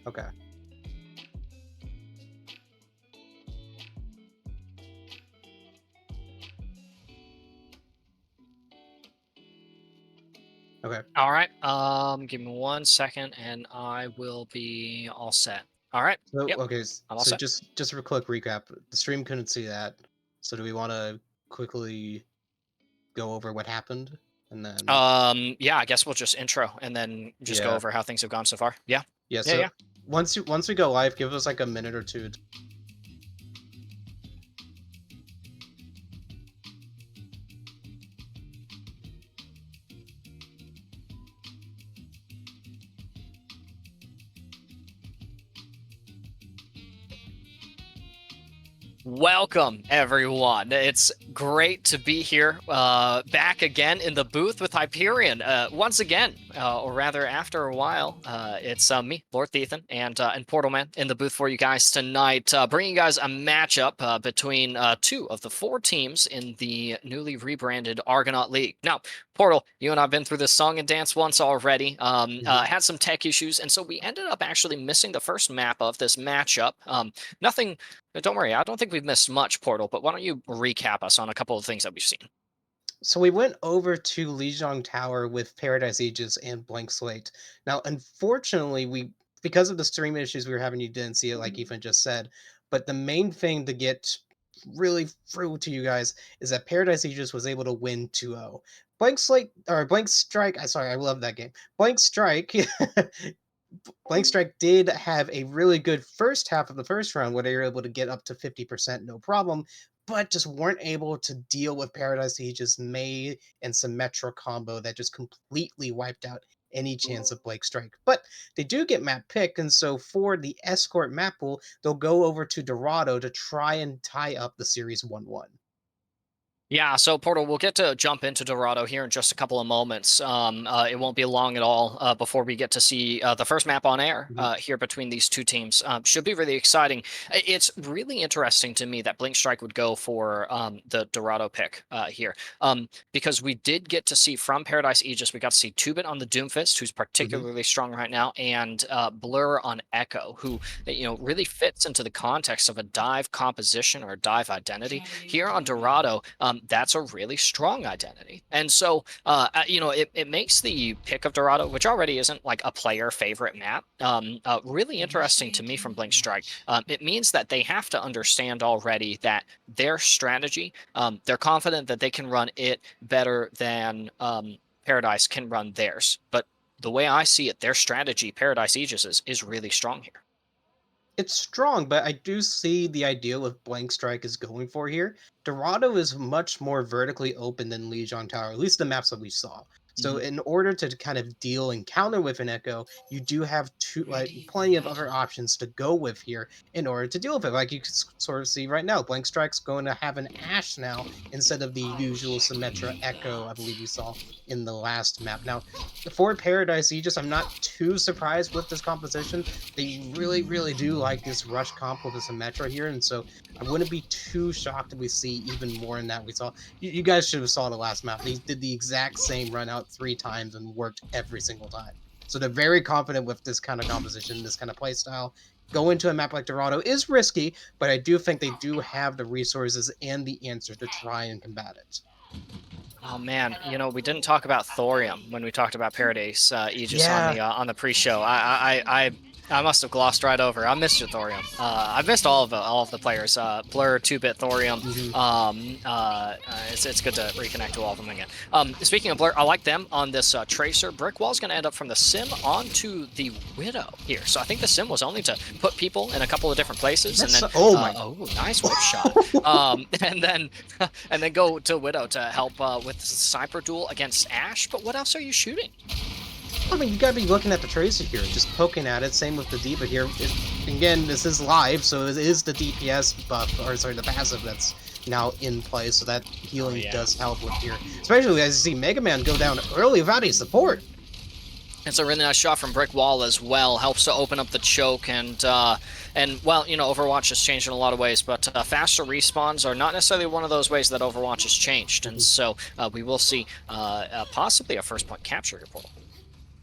Okay. Okay. All right. Give me 1 second, and I will be all set. All right. So Yep. okay, I'm all so set. just for a quick recap, the stream couldn't see that. So do we want to quickly go over what happened and then Yeah. I guess we'll just intro and then just go yeah. over how things have gone so far. Yeah. Yeah, Yeah. so Yeah. once we go live, give us like a minute or two. Welcome, everyone. It's great to be here, back again in the booth with Hyperion. Once again, or rather, after a while, it's me, Lord Thethan, and Portal Man in the booth for you guys tonight, bringing you guys a matchup between two of the four teams in the newly rebranded Argonaut League. Now, Portal, you and I've been through this song and dance once already. Mhm. Had some tech issues, and so we ended up actually missing the first map of this matchup. Nothing don't worry, I don't think we've missed much, Portal, but why don't you recap us on a couple of things that we've seen? So we went over to Lijiang Tower with Paradise Aegis and Blank Slate. Now, unfortunately, we because of the stream issues we were having, you didn't see it like Ethan just said. But the main thing to get really through to you guys is that Paradise Aegis was able to win 2-0. Blank Slate or Blank Strike, I sorry, I love that game. Blank Strike Blank Strike did have a really good first half of the first round where they were able to get up to 50% no problem, but just weren't able to deal with Paradise Siege's May and Symmetra combo that just completely wiped out any chance of Blake Strike. But they do get map pick, and so for the escort map pool, they'll go over to Dorado to try and tie up the series 1-1. Yeah, so Portal, we'll get to jump into Dorado here in just a couple of moments. It won't be long at all before we get to see the first map on air Mhm. here between these two teams. Should be really exciting. It's really interesting to me that Blink Strike would go for the Dorado pick here, because we did get to see from Paradise Aegis, we got to see Tubit on the Doomfist, who's Mhm. particularly strong right now, and Blur on Echo, who really fits into the context of a dive composition or a dive identity here on Dorado. That's a really strong identity, and so it makes the pick of Dorado, which already isn't like a player favorite map, really interesting to me from Blink Strike. It means that they have to understand already that their strategy, they're confident that they can run it better than Paradise can run theirs, but the way I see it, their strategy, Paradise Aegis, is really strong here. It's strong, but I do see the idea with Blank Strike is going for here. Dorado is much more vertically open than Lijiang Tower, at least the maps that we saw. So Mhm. in order to kind of deal and counter with an Echo, you do have two like plenty of other options to go with here in order to deal with it. Like you can sort of see right now, Blank Strike's going to have an Ash now instead of the usual Symmetra Echo I believe we saw in the last map. Now, for Paradise Aegis, I'm not too surprised with this composition. They really, really do like this rush comp with the Symmetra here, and so I wouldn't be too shocked if we see even more in that we saw. You guys should have saw the last map. They did the exact same run out 3 times and worked every single time. So they're very confident with this kind of composition, this kind of play style. Go into a map like Dorado is risky, but I do think they do have the resources and the answer to try and combat it. Oh man, we didn't talk about thorium when we talked about Paradise Aegis Yeah. on the pre-show. I must have glossed right over. I missed your thorium. I've missed all of the players. Blur, Two Bit, Thorium. Mhm. It's good to reconnect to all of them again. Speaking of Blur, I like them on this Tracer. Brick Wall's going to end up from the Sim onto the Widow here. So I think the Sim was only to put people in a couple of different places, and That's then oh my. oh, nice whip shot. And then and then go to Widow to help with the Cyber Duel against Ash. But what else are you shooting? I mean, you gotta be looking at the tracer here, just poking at it. Same with the Diva here. Again, this is live, so it is the DPS buff, or sorry, the passive that's now in play, so that Oh healing yeah. does help with here. Especially as you see Mega Man go down early without any support. It's a really nice shot from Brick Wall as well. Helps to open up the choke and well, Overwatch has changed in a lot of ways, but faster respawns are not necessarily one of those ways that Overwatch has changed, and Mhm. so we will see possibly a first point capture here, Portal.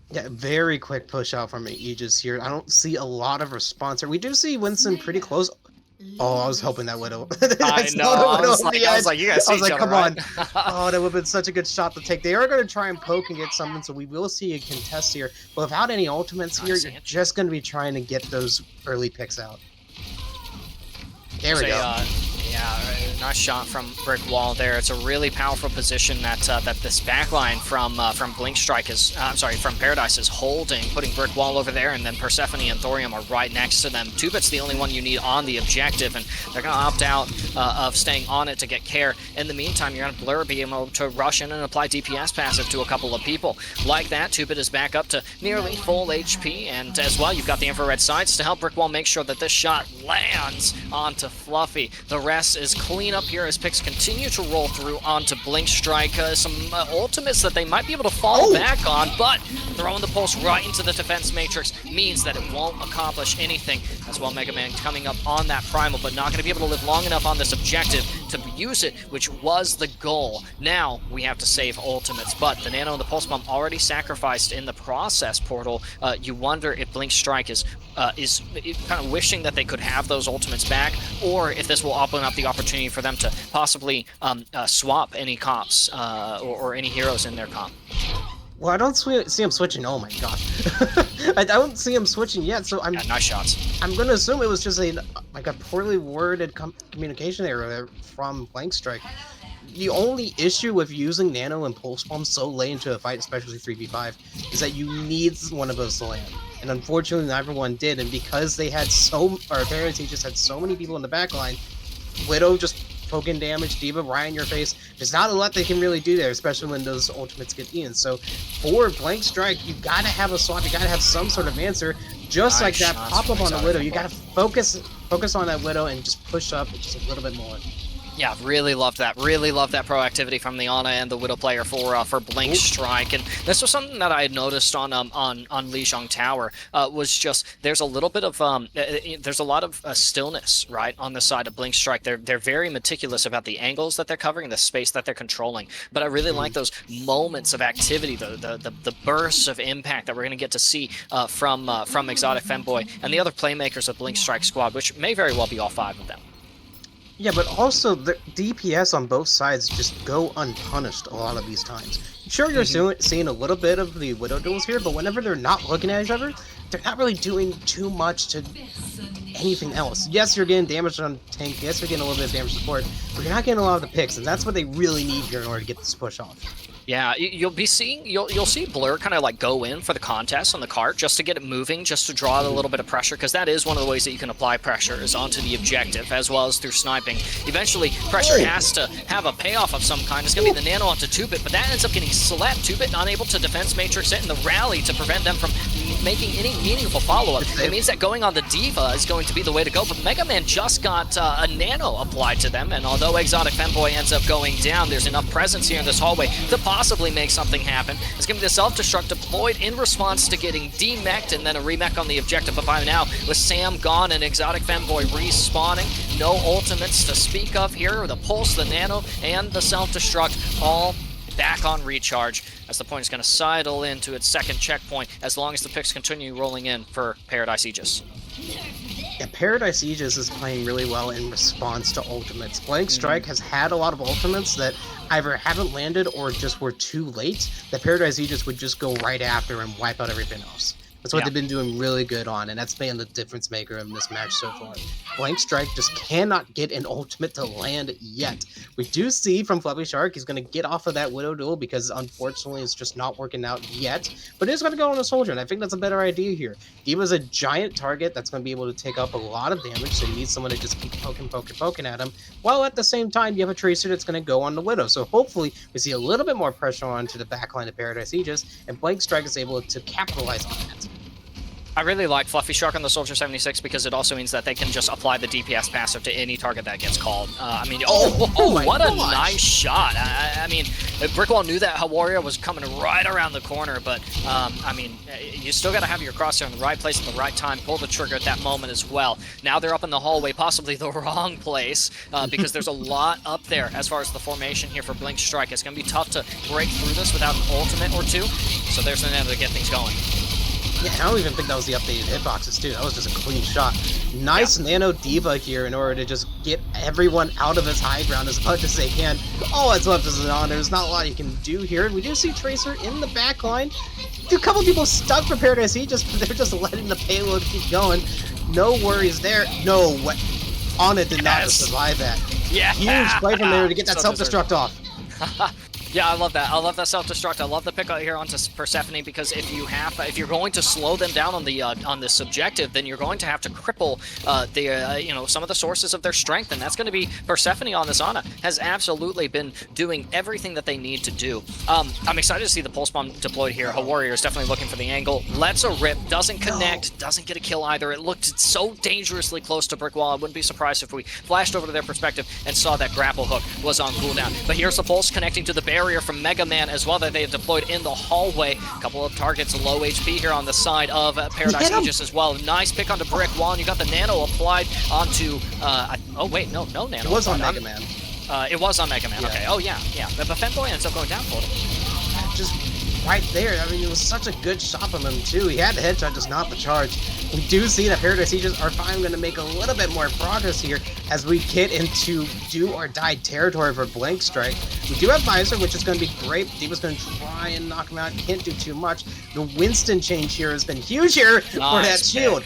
Yeah, very quick push out from Aegis here. I don't see a lot of response here. We do see Winston pretty close. Oh, I was hoping that Widow. I I know. saw the Widow on the I was edge. like, you guys I see was each like, other, come right? on. Oh, that would have been such a good shot to take. They are going to try and poke and get something, so we will see a contest here. But without any ultimates here, Nice you're answer. just going to be trying to get those early picks out. There It's we a go. nice shot from Brick Wall there. It's a really powerful position that that this backline from Blink Strike is, I'm sorry, from Paradise is holding, putting Brick Wall over there, and then Persephone and Thorium are right next to them. 2-Bit's the only one you need on the objective, and they're gonna opt out of staying on it to get care. In the meantime, you're gonna Blur be able to rush in and apply DPS passive to a couple of people. Like that, 2-Bit is back up to nearly full HP, and as well, you've got the infrared sights to help Brick Wall make sure that this shot lands onto Fluffy. The rest is clean up here as picks continue to roll through onto Blink Strike. Some ultimates that they might be able to fall back on, but throwing the pulse right into the defense matrix means that it won't accomplish anything. As well, Mega Man coming up on that primal, but not going to be able to live long enough on this objective to use it, which was the goal. Now we have to save ultimates, but the Nano and the Pulse Bomb already sacrificed in the process portal. You wonder if Blink Strike is kind of wishing that they could have those ultimates back, or if this will open up the opportunity for them to possibly swap any comps or any heroes in their comp. Well, I don't see him switching. Oh my gosh. I don't see him switching yet, so Yeah, nice shots. I'm gonna assume it was just a poorly worded communication error there from Blank Strike. The only issue with using Nano and Pulse Bomb so late into a fight, especially 3v5, is that you need one of those to land. And unfortunately, not everyone did. And because they had Paradise just had so many people in the backline, Widow just poking damage, D.Va right in your face. There's not a lot they can really do there, especially when those ultimates get in. So for Blank Strike, you gotta have a swap, you gotta have some sort of answer. Just like Nice that shots pop from up on the Exotic Widow, you Fanboy. gotta focus on that Widow and just push up just a little bit more. Yeah, really loved that. Really loved that proactivity from the Ana and the Widow player for Blink Strike. And this was something that I had noticed on Lijiang Tower. Was just there's a little bit of there's a lot of stillness right on the side of Blink Strike. They're very meticulous about the angles that they're covering, the space that they're controlling. But I really like those moments of activity, the bursts of impact that we're going to get to see from Exotic Femboy and the other playmakers of Blink Strike squad, which may very well be all 5 of them. Yeah, but also the DPS on both sides just go unpunished a lot of these times. Sure, you're seeing a little bit of the Widow duels here, but whenever they're not looking at each other, they're not really doing too much to anything else. Yes, you're getting damage on tank, yes, you're getting a little bit of damage support, but you're not getting a lot of the picks, and that's what they really need here in order to get this push off. Yeah, you'll see Blur kind of like go in for the contest on the cart just to get it moving, just to draw a little bit of pressure, because that is one of the ways that you can apply pressure is onto the objective as well as through sniping. Eventually, pressure has to have a payoff of some kind. It's gonna be the Nano onto 2-Bit, but that ends up getting slept. 2-Bit unable to defense matrix it in the rally to prevent them from making any meaningful follow-up. It means that going on the D.Va is going to be the way to go, but Mega Man just got a Nano applied to them, and although Exotic Femboy ends up going down, there's enough presence here in this hallway to possibly make something happen. It's going to be the self-destruct deployed in response to getting demech'd and then a remech on the objective. But by now, with Sam gone and Exotic Femboy respawning, no ultimates to speak of here. The Pulse, the Nano, and the self-destruct all back on recharge as the point is going to sidle into its second checkpoint as long as the picks continue rolling in for Paradise Aegis. Yeah, Paradise Aegis is playing really well in response to ultimates. Blank Strike has had a lot of ultimates that either haven't landed or just were too late, that Paradise Aegis would just go right after and wipe out everything else. That's what they've been doing really good on, and that's been the difference maker in this match so far. Blank Strike just cannot get an ultimate to land yet. We do see from Fluffy Shark, he's going to get off of that Widow duel because unfortunately it's just not working out yet, but he's going to go on a Soldier, and I think that's a better idea here. D.Va's a giant target that's going to be able to take up a lot of damage, so you need someone to just keep poking at him, while at the same time you have a Tracer that's going to go on the Widow. So hopefully we see a little bit more pressure onto the backline of Paradise Aegis, and Blank Strike is able to capitalize on that. I really like Fluffy Shark on the Soldier 76 because it also means that they can just apply the DPS passive to any target that gets called. I mean, what a nice shot. I mean, Brickwall knew that Warrior was coming right around the corner, but I mean, you still got to have your crosshair in the right place at the right time, pull the trigger at that moment as well. Now they're up in the hallway, possibly the wrong place, because there's a lot up there as far as the formation here for Blink Strike. It's going to be tough to break through this without an ultimate or two. So there's the nano to get things going. Yeah, I don't even think that was the updated hitboxes too. That was just a clean shot. Yeah. Nice nano diva here in order to just get everyone out of his high ground as much as they can. All that's left is an honor. There's not a lot you can do here. We do see Tracer in the back line. A couple people stuck for Paradise Aegis, but they're just letting the payload keep going. No worries there. No way. Anna did not survive that. Yeah. Huge play from there to get that So self-destruct off. Yeah, I love that. I love that self-destruct. I love the pick out here onto Persephone, because if you're going to slow them down on this objective, then you're going to have to cripple some of the sources of their strength, and that's going to be Persephone on this Ana. Has absolutely been doing everything that they need to do. I'm excited to see the pulse bomb deployed here. Her warrior is definitely looking for the angle. Lets a rip, doesn't connect, doesn't get a kill either. It looked so dangerously close to brick wall. I wouldn't be surprised if we flashed over to their perspective and saw that grapple hook was on cooldown. But here's the pulse connecting to the barrier from Mega Man as well that they have deployed in the hallway. A couple of targets low HP here on the side of Paradise Aegis as well. Nice pick onto brick wall, and you got the nano applied onto oh wait, no nano. It was on Mega Man. It was on Mega Man. Yeah. Okay. Oh yeah. But Fanboy ends up going down for him. Just right there. I mean, it was such a good shot from him too. He had the headshot, just not the charge. We do see that Paradise Aegis are finally going to make a little bit more progress here as we get into do or die territory for Blank Strike. We do have Visor, which is going to be great. Diva's going to try and knock him out. Can't do too much. The Winston change here has been huge here for that shield.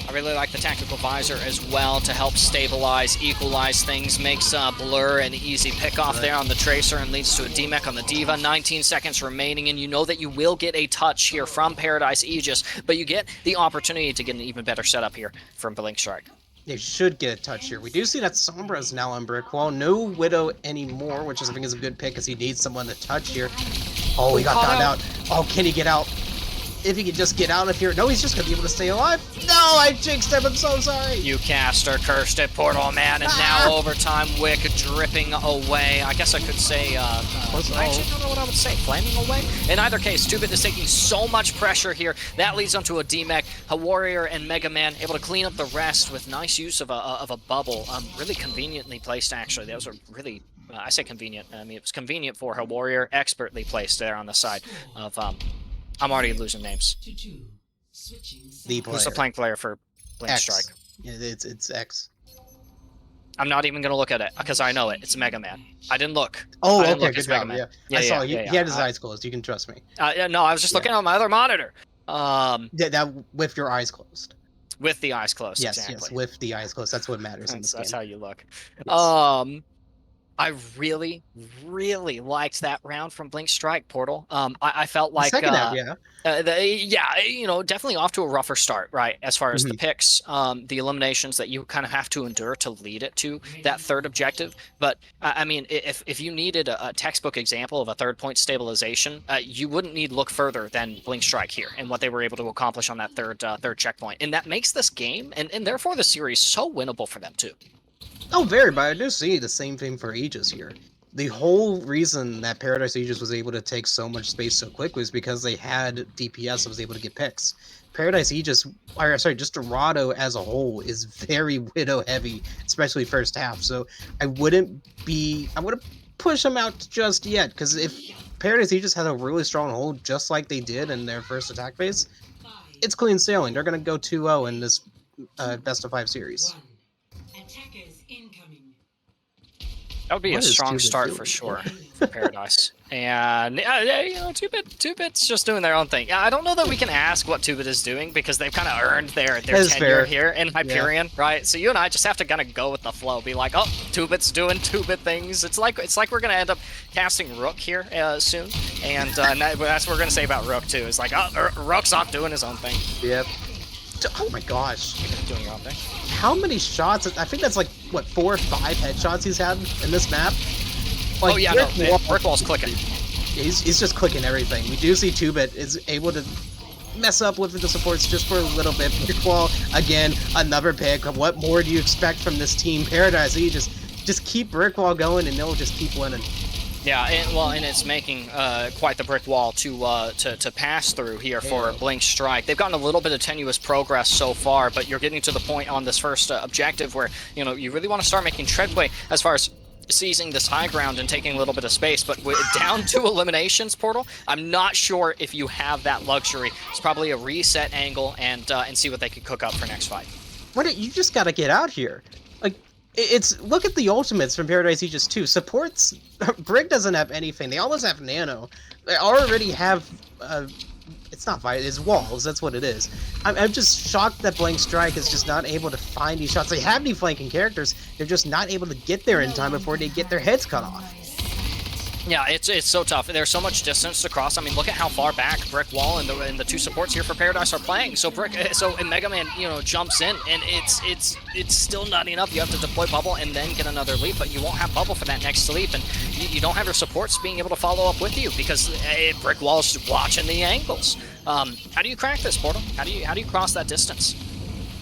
I really like the tactical visor as well to help stabilize, equalize things, makes Blur an easy pick off there on the Tracer and leads to a DMEC on the Diva. 19 seconds remaining, and you know that you will get a touch here from Paradise Aegis, but you get the opportunity to get an even better setup here from Blink Strike. They should get a touch here. We do see that Sombra is now on brick wall. No Widow anymore, which I think is a good pick because he needs someone to touch here. Oh, he got found out. Oh, can he get out? If he could just get out of here. No, he's just going to be able to stay alive. No, I jinxed him. I'm so sorry. You cast her, cursed it, portal man, and now overtime wick dripping away. I guess I could say, I actually don't know what I would say. Flaming away? In either case, 2-Bit is taking so much pressure here. That leads onto a DMEC. A Warrior and Mega Man able to clean up the rest with nice use of a bubble. Really conveniently placed, actually. Those are really... I say convenient. I mean, it was convenient for her Warrior. Expertly placed there on the side of... I'm already losing names. The player. Who's the playing player for Blink Strike? Yeah, it's X. I'm not even going to look at it because I know it. It's Mega Man. I didn't look. Oh, okay, good job. Yeah. I saw he had his eyes closed. You can trust me. No, I was just looking on my other monitor. That with your eyes closed. With the eyes closed, yes, exactly. Yes, with the eyes closed. That's what matters in this game. That's how you look. Yes. I really, really liked that round from Blink Strike, Portal. I felt like second half, definitely off to a rougher start, right? As far as the picks, the eliminations that you kind of have to endure to lead it to that third objective. But I mean, if you needed a textbook example of a 3rd-point stabilization, you wouldn't need look further than Blink Strike here and what they were able to accomplish on that third checkpoint, and that makes this game and therefore the series so winnable for them too. Oh, very, but I do see the same thing for Aegis here. The whole reason that Paradise Aegis was able to take so much space so quick was because they had DPS that was able to get picks. Paradise Aegis, or sorry, just Dorado as a whole is very Widow heavy, especially first half. So I wouldn't push them out just yet, because if Paradise Aegis had a really strong hold, just like they did in their first attack phase, it's clean sailing. They're going to go 2-0 in this best of 5 series. That would be a strong start for sure for Paradise. And yeah, 2-Bit's just doing their own thing. Yeah, I don't know that we can ask what 2-Bit is doing because they've kind of earned their tenure here in Hyperion, right? So you and I just have to kind of go with the flow, be like, oh, 2-Bit's doing 2-Bit things. It's like we're gonna end up casting Rook here soon, and that's what we're gonna say about Rook too. It's like, oh, Rook's off doing his own thing. Yep. Oh my gosh. Doing your own thing. How many shots? I think that's like, what, 4 or 5 headshots he's had in this map? Like, oh yeah, brick wall's clicking. He's just clicking everything. We do see 2-Bit is able to mess up with the supports just for a little bit. Brick wall, again, another pick. What more do you expect from this team? Paradise Aegis, just keep brick wall going and they'll just keep winning. Yeah, and it's making quite the brick wall to pass through here for Blink Strike. They've gotten a little bit of tenuous progress so far, but you're getting to the point on this first objective where you really want to start making treadway as far as seizing this high ground and taking a little bit of space, but with down 2 eliminations, Portal, I'm not sure if you have that luxury. It's probably a reset angle and see what they could cook up for next fight. You just gotta get out here. Like, it's look at the ultimates from Paradise Aegis 2. Supports Brig doesn't have anything. They almost have Nano. They already have it's not fire, it's walls, that's what it is. I'm just shocked that Blank Strike is just not able to find these shots. They have these flanking characters, they're just not able to get there in time before they get their heads cut off. Yeah, it's so tough. There's so much distance to cross. I mean, look at how far back Brick Wall and the 2 supports here for Paradise are playing. So Mega Man, jumps in, and it's still not enough. You have to deploy Bubble and then get another leap, but you won't have Bubble for that next leap, and you don't have your supports being able to follow up with you because Brick Wall's watching the angles. How do you crack this, Portal? How do you cross that distance?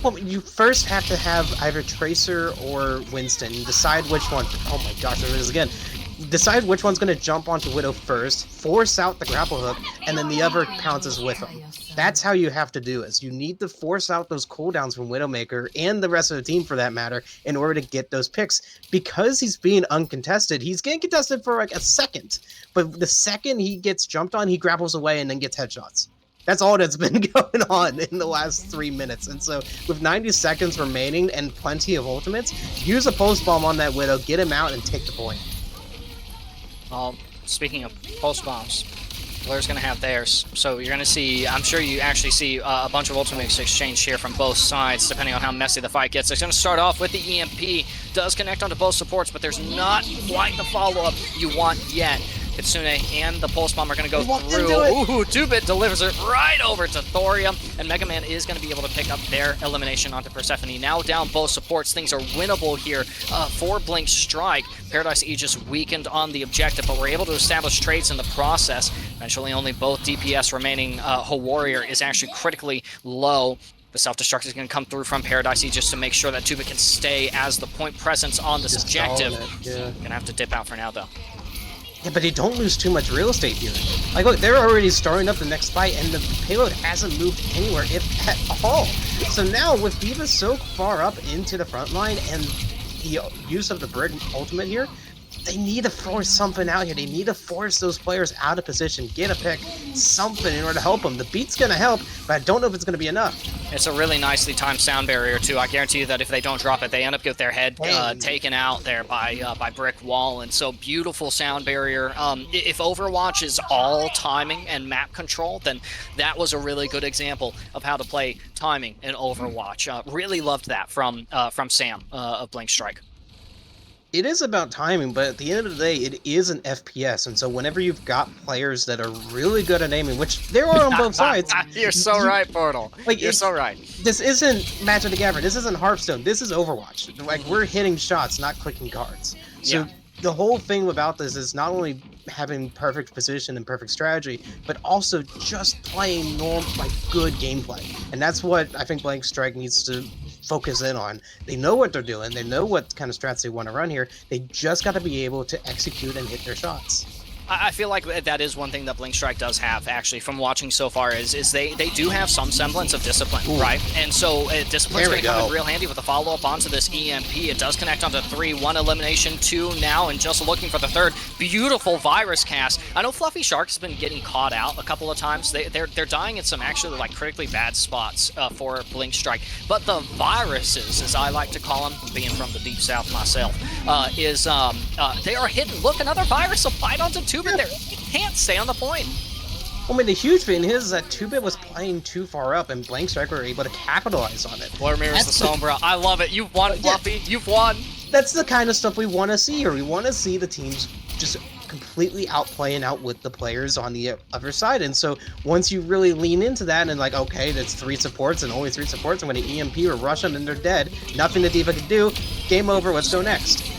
Well, you first have to have either Tracer or Winston. Decide which one. Oh my gosh, there it is again. Decide which one's going to jump onto Widow first, force out the grapple hook, and then the other pounces with him. That's how you have to do it. You need to force out those cooldowns from Widowmaker and the rest of the team for that matter in order to get those picks. Because he's being uncontested, he's getting contested for like a second. But the second he gets jumped on, he grapples away and then gets headshots. That's all that's been going on in the last 3 minutes. And so with 90 seconds remaining and plenty of ultimates, use a pulse bomb on that Widow, get him out, and take the point. Well, speaking of pulse bombs, Blur's going to have theirs. So you're going to see, I'm sure you actually see a bunch of ultimates exchange here from both sides, depending on how messy the fight gets. It's going to start off with the EMP. Does connect onto both supports, but there's not quite the follow-up you want yet. Kitsune and the Pulse Bomb are going to go through. Ooh, 2-Bit delivers it right over to Thorium, and Mega Man is going to be able to pick up their elimination onto Persephone. Now down both supports, things are winnable here for Blink Strike. Paradise Aegis weakened on the objective, but we're able to establish trades in the process. Eventually, only both DPS remaining. Ho Warrior is actually critically low. The self-destruct is going to come through from Paradise Aegis to make sure that 2-Bit can stay as the point presence on this objective. Gonna have to dip out for now, though. Yeah, but they don't lose too much real estate here. Like, look, they're already starting up the next fight, and the payload hasn't moved anywhere, if at all. So now, with D.Va so far up into the front line, and the use of the Brig ultimate here, they need to force something out here. They need to force those players out of position, get a pick, something in order to help them. The beat's going to help, but I don't know if it's going to be enough. It's a really nicely timed sound barrier, too. I guarantee you that if they don't drop it, they end up with their head taken out there by Brick Wall. And so, beautiful sound barrier. If Overwatch is all timing and map control, then that was a really good example of how to play timing in Overwatch. Really loved that from Sam of Blink Strike. It is about timing, but at the end of the day, it is an FPS, and so whenever you've got players that are really good at aiming, which there are on both sides... You're so right, Portal. Like, you're so right. This isn't Match of the Gathering, this isn't Hearthstone, this is Overwatch. Like, we're hitting shots, not clicking cards. So the whole thing about this is not only having perfect position and perfect strategy, but also just playing good gameplay. And that's what I think Blank Strike needs to focus in on. They know what they're doing. They know what kind of strats they want to run here. They just got to be able to execute and hit their shots. I feel like that is one thing that Blink Strike does have, actually, from watching so far, is they do have some semblance of discipline, right? And so discipline's going to come in real handy with a follow-up onto this EMP. It does connect onto 3, 1 elimination, 2 now, and just looking for the 3rd. Beautiful Virus cast. I know Fluffy Shark has been getting caught out a couple of times. They're dying in some actually critically bad spots for Blink Strike. But the Viruses, as I like to call them, being from the Deep South myself, they are hidden. Look, another Virus, a bite onto 2. There. He can't stay on the point. I mean, the huge thing is that 2-Bit was playing too far up, and Blank Strike were able to capitalize on it. Blur mirrors the Sombra. I love it. You've won, Fluffy. You've won. That's the kind of stuff we want to see here. We want to see the teams just completely outplay and outwit the players on the other side. And so once you really lean into that and okay, that's 3 supports and only 3 supports, and when an EMP or rush them and they're dead, nothing that D.Va can do, game over, let's go next.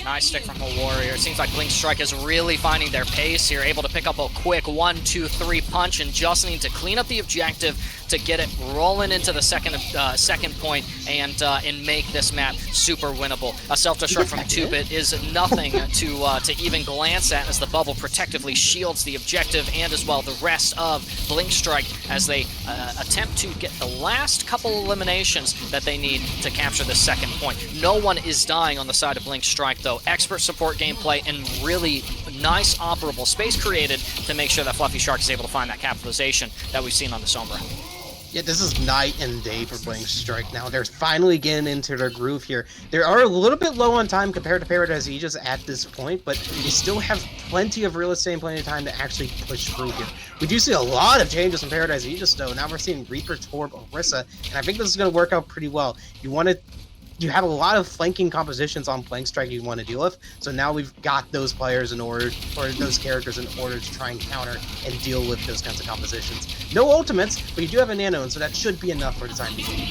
Nice stick from a Warrior. It seems like Blink Strike is really finding their pace here, able to pick up a quick 1, 2, 3 punch and just need to clean up the objective, to get it rolling into the second point and make this map super winnable. A self He destruct gets from back in. 2-bit is nothing to even glance at, as the bubble protectively shields the objective and as well the rest of Blink Strike as they attempt to get the last couple eliminations that they need to capture the second point. No one is dying on the side of Blink Strike though. Expert support gameplay and really nice operable space created to make sure that Fluffy Shark is able to find that capitalization that we've seen on the Sombra. Yeah, this is night and day for Blink Strike now. They're finally getting into their groove here. They are a little bit low on time compared to Paradise Aegis at this point, but they still have plenty of real estate and plenty of time to actually push through here. We do see a lot of changes from Paradise Aegis, though. Now we're seeing Reaper, Torb, Orisa, and I think this is going to work out pretty well. You have a lot of flanking compositions on Blink Strike you want to deal with, so now we've got those players in order, or those characters in order to try and counter and deal with those kinds of compositions. No ultimates, but you do have a nano, and so that should be enough for the time being.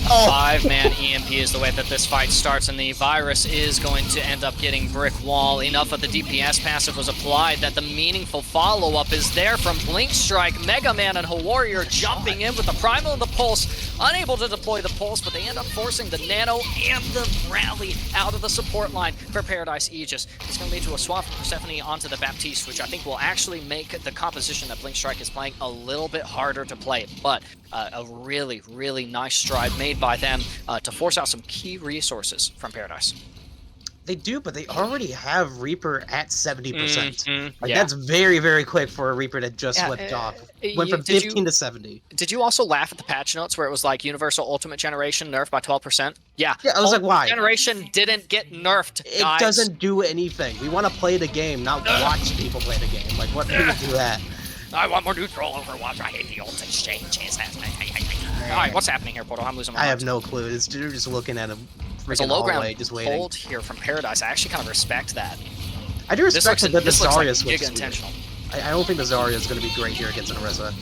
Oh. 5-man EMP is the way that this fight starts, and the virus is going to end up getting Brick Wall. Enough of the DPS passive was applied that the meaningful follow-up is there from Blink Strike. Mega Man and Warrior jumping in with the Primal and the Pulse, unable to deploy the Pulse, but they end up forcing the Nano and the Rally out of the support line for Paradise Aegis. It's going to lead to a swap from Persephone onto the Baptiste, which I think will actually make the composition that Blink Strike is playing a little bit harder to play, but a really, really nice stride made by them to force out some key resources from Paradise. They do, but they already have Reaper at 70%. Like, Yeah. that's very, very quick for a Reaper that just Yeah, slipped off. Went from 15 to 70. Did you also laugh at the patch notes where it was like Universal Ultimate Generation nerfed by 12%? Yeah. Yeah, I was like, why? Generation didn't get nerfed, guys. It doesn't do anything. We want to play the game, not watch people play the game. Like, what made you do that? I want more neutral Overwatch. I hate the old exchanges. Alright, what's happening here, Portal? I'm losing my mind. I have no clue. They're just looking at a There's a freaking low ground hallway, just waiting. hold here from Paradise. I actually kind of respect that. I do respect that the Zarya switch is intentional. I don't think the Zarya is going to be great here against an Orisa.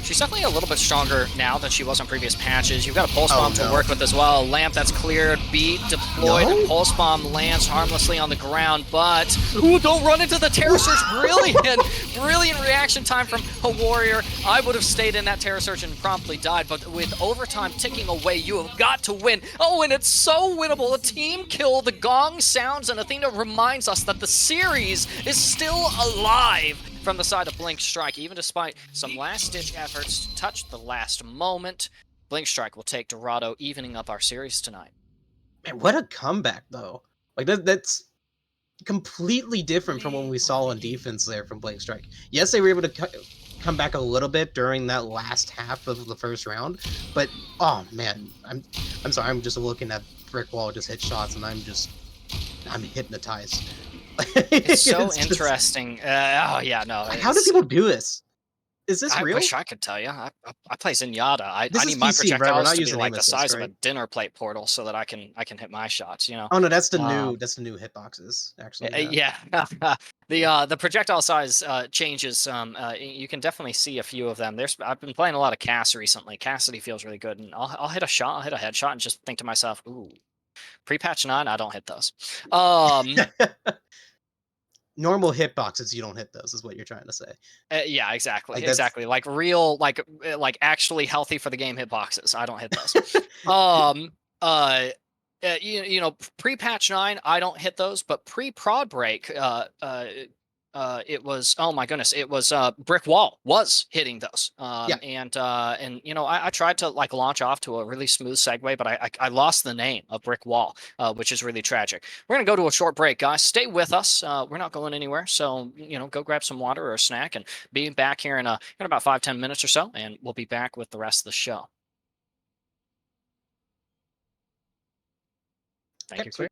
She's definitely a little bit stronger now than she was on previous patches. You've got a Pulse Bomb to work with as well. Lamp that's cleared, beat, deployed, and Pulse Bomb lands harmlessly on the ground, but... Ooh, don't run into the Terror Surge! Brilliant reaction time from a Warrior. I would have stayed in that Terror Surge and promptly died, but with overtime ticking away, you have got to win. Oh, and it's so winnable. A team kill, the gong sounds, and Athena reminds us that the series is still alive from the side of Blink Strike. Even despite some last-ditch efforts to touch the last moment, Blink Strike will take Dorado, evening up our series tonight. Man, what a comeback, though. Like, that's completely different from what we saw on defense there from Blink Strike. Yes, they were able to come back a little bit during that last half of the first round, but, oh, man, I'm sorry, I'm just looking at Brick Wall just hit shots, and I'm hypnotized. It's so interesting. Oh yeah, no. How do people do this? Is this real? I wish I could tell you. I play Zenyatta. I need my PC, projectiles right? to be like the size right? of a dinner plate, Portal, so that I can hit my shots. You know. Oh no, that's the new hitboxes actually. Yeah. The projectile size changes. You can definitely see a few of them. I've been playing a lot of Cass recently. Cassidy feels really good, and I'll hit a shot. I'll hit a headshot, and just think to myself, ooh. Pre-patch 9, I don't hit those. Normal hitboxes, you don't hit those, is what you're trying to say. Yeah, exactly, like exactly. Like real, like actually healthy for the game hitboxes. I don't hit those. You know, pre-patch 9, I don't hit those, but pre-prod break, it was, oh my goodness, it was Brick Wall was hitting those. Yeah. And you know, I tried to like launch off to a really smooth segue, but I lost the name of Brick Wall, which is really tragic. We're gonna go to a short break, guys. Stay with us. We're not going anywhere, so you know, go grab some water or a snack, and be back here in about 5-10 minutes or so, and we'll be back with the rest of the show. Thank you.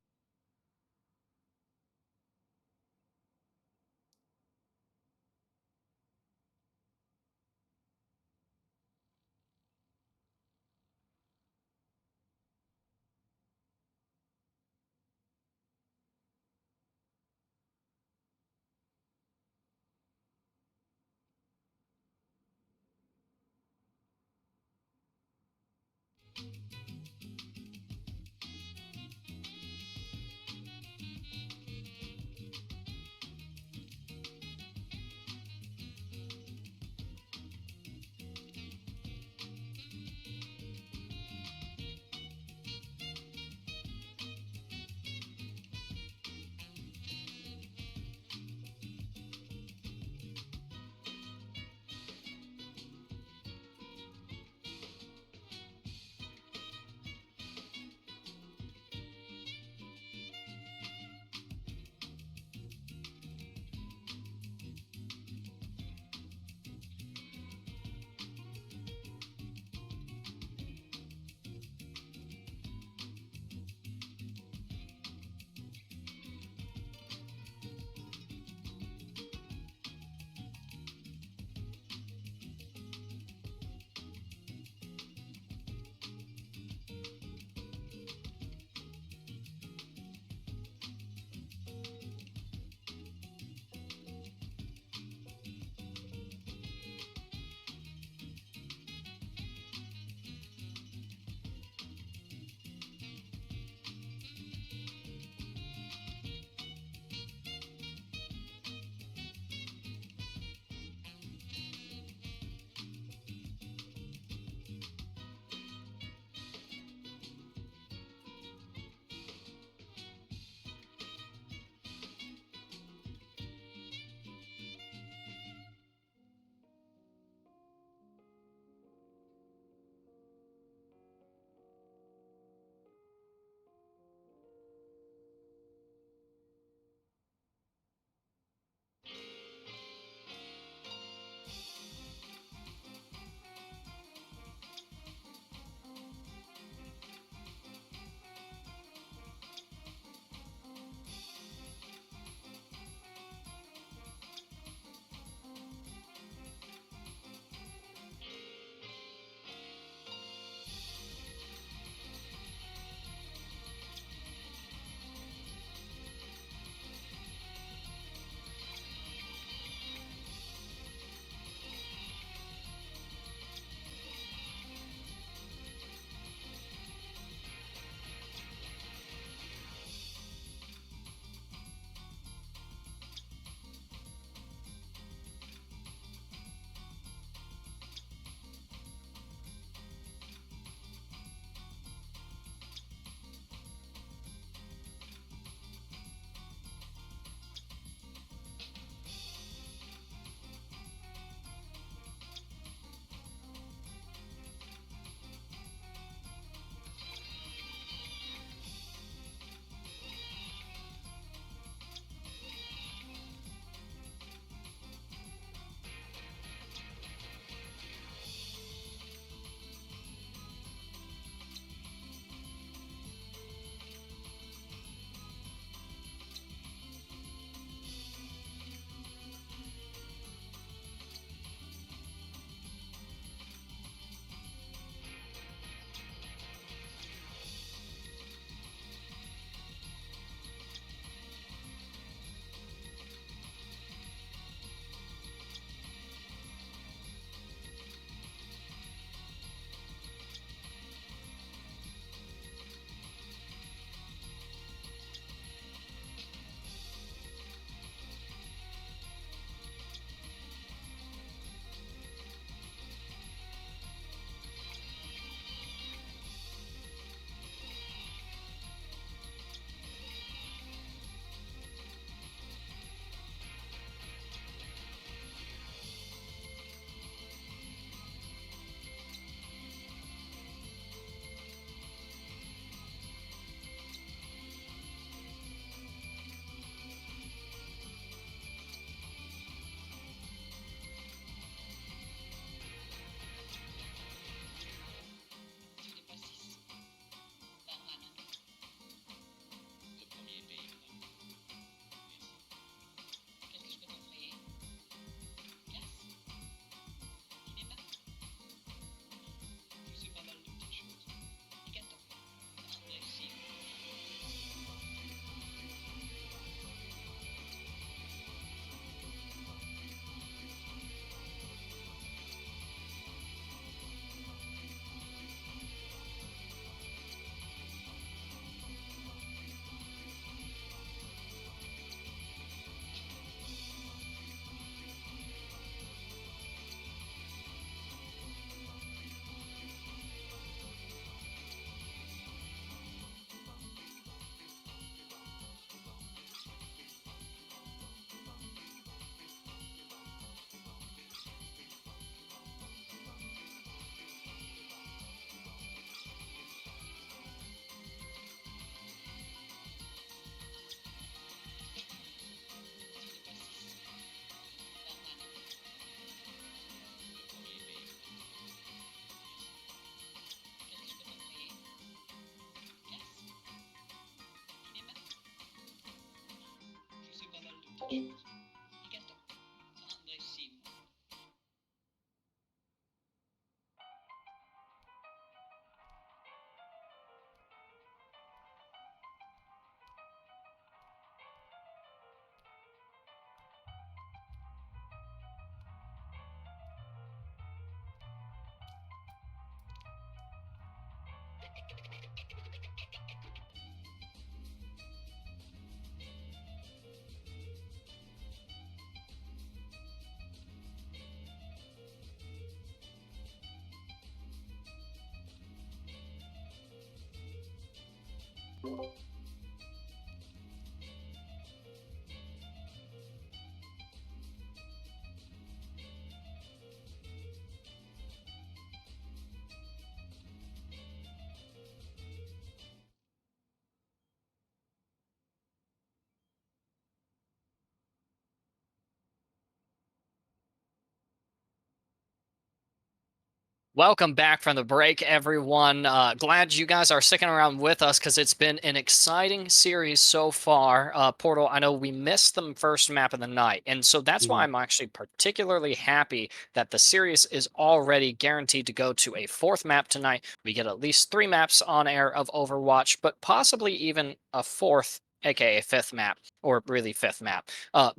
Welcome back from the break, everyone. Glad you guys are sticking around with us because it's been an exciting series so far. Portal, I know we missed the first map of the night, and so that's why Mhm. I'm actually particularly happy that the series is already guaranteed to go to a fourth map tonight. We get at least 3 maps on air of Overwatch, but possibly even a fourth, aka fifth map, or really fifth map.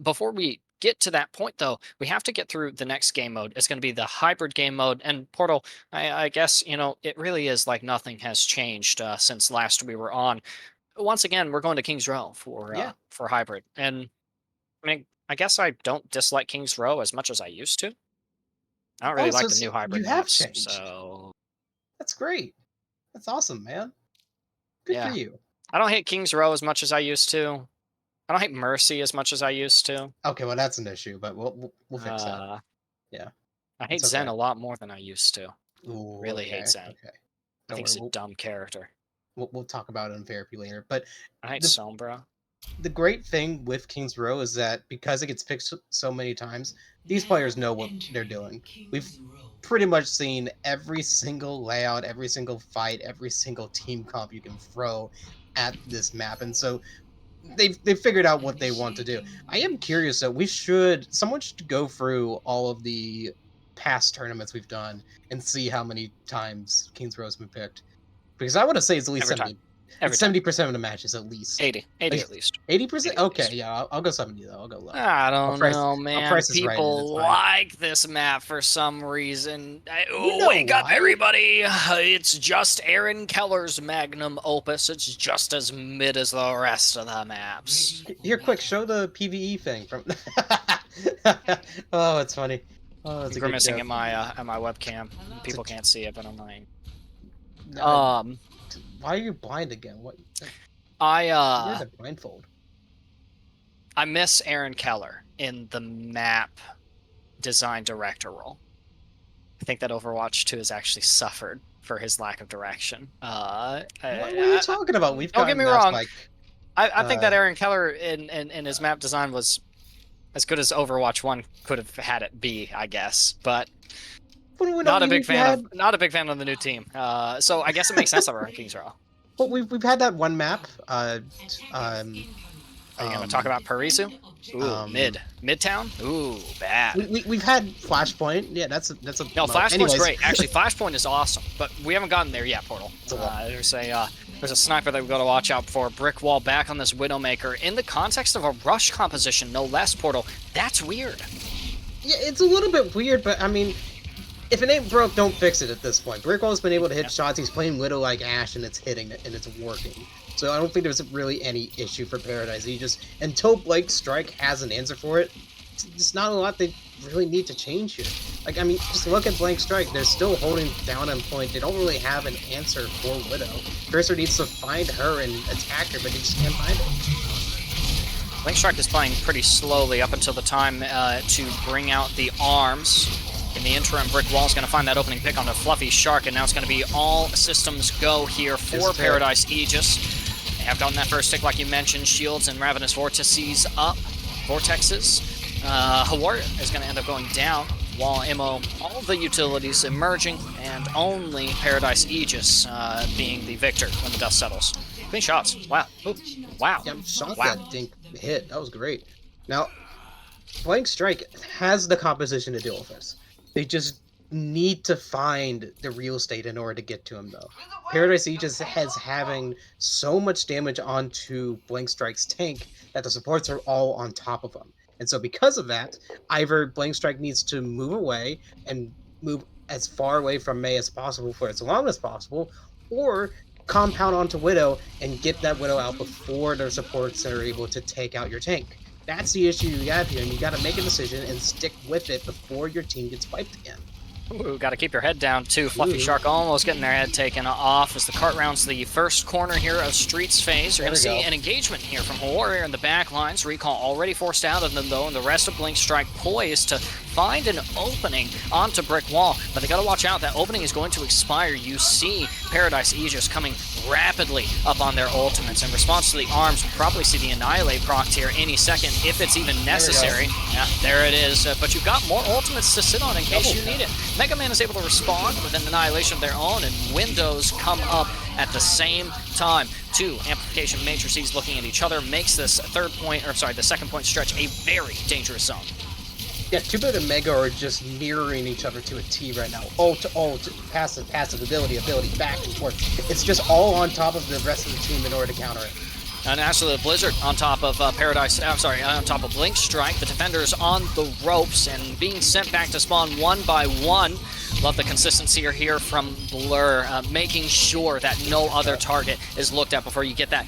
Before we get to that point, though, we have to get through the next game mode. It's going to be the hybrid game mode, and Portal, I guess, it really is like nothing has changed since last we were on. Once again, we're going to Kings Row Yeah. for hybrid, and I mean, I guess I don't dislike Kings Row as much as I used to. I don't really Also, like the new you hybrid have maps, changed. so That's great. That's awesome, man. Good for yeah. you. I don't hate Kings Row as much as I used to. I don't hate Mercy as much as I used to. Okay, well, that's an issue, but we'll fix that. Uh, Yeah, I it's hate Zen okay. a lot more than I used to. Ooh, Really hate okay, Zen. okay. I Don't think worry. he's a dumb character. We'll talk about it in therapy later. But I hate the Sombra. the great thing with Kings Row is that because it gets picked so many times, these players Now know what they're entering doing. We've King's Row. pretty much seen every single layout, every single fight, every single team comp you can throw at this map, and so they've figured out what they want to do. Initiating I am launch. curious though. Someone should go through all of the past tournaments we've done and see how many times Kings Row's been picked. Because I want to say it's at least Every time. 70. It's Every time. 70% of the matches at least. 80. 80 Like at least. 80%? 80 at Okay, least. yeah, I'll go 70 though. I'll go low. I I'll don't price know, I'll man. price is right in. It's People fine. like this map for some reason. You know Wake up, why? everybody! It's just Aaron Keller's magnum opus. It's just as mid as the rest of the maps. Ready for Here, quick, show battle. the PvE thing from. Oh, it's funny. Oh, I'm it's a good grimacing joke. at my webcam. It's a, People can't see it, but I'm lying. I, Um, why are you blind again? What? I Wear the blindfold. I miss Aaron Keller in the map design director role. I think that Overwatch 2 has actually suffered for his lack of direction. What are you talking about? We've Don't get gotten me maps wrong. like I think uh that Aaron Keller in his map design was as good as Overwatch 1 could have had it be, I guess. But what do we know? We've had not a big fan of the new team. So I guess it makes sense that we're on Kings Row. well, we've had that one map. Attackers incoming. Are you gonna talk about Parisu? Defend objective. Ooh, Um Midtown. Ooh, bad. we've had Flashpoint. Yeah, that's a No, Flashpoint's anyways. great. Actually, Flashpoint is awesome, but we haven't gotten there yet, Portal. It's a wall. There's a sniper that we've got to watch out for. Brick wall back on this Widowmaker in the context of a rush composition, no less, Portal. That's weird. Yeah, it's a little bit weird, but I mean, if it ain't broke, don't fix it at this point. Brickwall's been able to hit Yeah. shots. He's playing Widow like Ash, and it's hitting it, and it's working. So I don't think there's really any issue for Paradise. He just until Blake Strike has an answer for it, it's not a lot they really need to change here. Like I mean, just look at Blank Strike. They're still holding down on point. They don't really have an answer for Widow. Cursor needs to find her and attack her, but he just can't find it. Link Strike is playing pretty slowly up until the time to bring out the arms. In the interim, Brick Wall's going to find that opening pick on the Fluffy Shark, and now it's going to be all systems go here for Paradise Aegis. They have gotten that first stick, like you mentioned, Shields and Ravenous Vortices up. Vortexes. Hawar is going to end up going down, while Immo, all of the utilities emerging, and only Paradise Aegis being the victor when the dust settles. Clean shots. Wow. Ooh. Wow. Yeah, shot Wow. that dink hit. That was great. Now, Blank Strike has the composition to deal with this. They just need to find the real estate in order to get to him, though. Paradise Aegis has having so much damage onto Blank Strike's tank that the supports are all on top of him. And so, because of that, either Blank Strike needs to move away and move as far away from May as possible for as long as possible, or compound onto Widow and get that Widow out before their supports are able to take out your tank. That's the issue you have here, and you got to make a decision and stick with it before your team gets wiped again. Ooh, got to keep your head down too. Fluffy Ooh. Shark almost getting their head taken off as the cart rounds the first corner here of Streets phase. You're going to see an engagement here from Warrior in the back lines. Recall already forced out of them though, and the rest of Blink Strike poised to find an opening onto Brick Wall. But they got to watch out. That opening is going to expire. You see Paradise Aegis coming rapidly up on their ultimates. In response to the arms, we'll probably see the Annihilate procced here any second if it's even necessary. Yeah, there it is. But you've got more ultimates to sit on in case you need it. Mega Man is able to respond with an annihilation of their own, and windows come up at the same time. Two amplification matrices looking at each other makes this the second point stretch a very dangerous zone. Yeah, 2-Bit and Mega are just mirroring each other to a T right now. Ult, passive, ability, back and forth. It's just all on top of the rest of the team in order to counter it. And actually, the Blizzard on top of on top of Blink Strike. The defenders on the ropes and being sent back to spawn one by one. Love the consistency here from Blur, making sure that no other target is looked at before you get that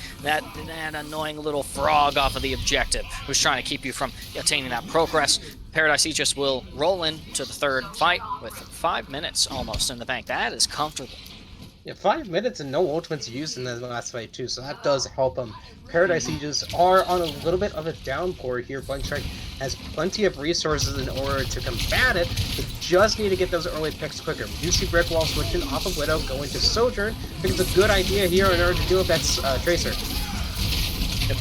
annoying little frog off of the objective who's trying to keep you from attaining that progress. Paradise Aegis will roll into the third fight with 5 minutes almost in the bank. That is comfortable. Yeah, 5 minutes and no ultimates used in the last fight too, so that does help them. Paradise Aegis are on a little bit of a downpour here. Blank Strike has plenty of resources in order to combat it. They just need to get those early picks quicker. We do see Brick Wall switching off of Widow, going to Sojourn. I think it's a good idea here in order to deal with that Tracer. The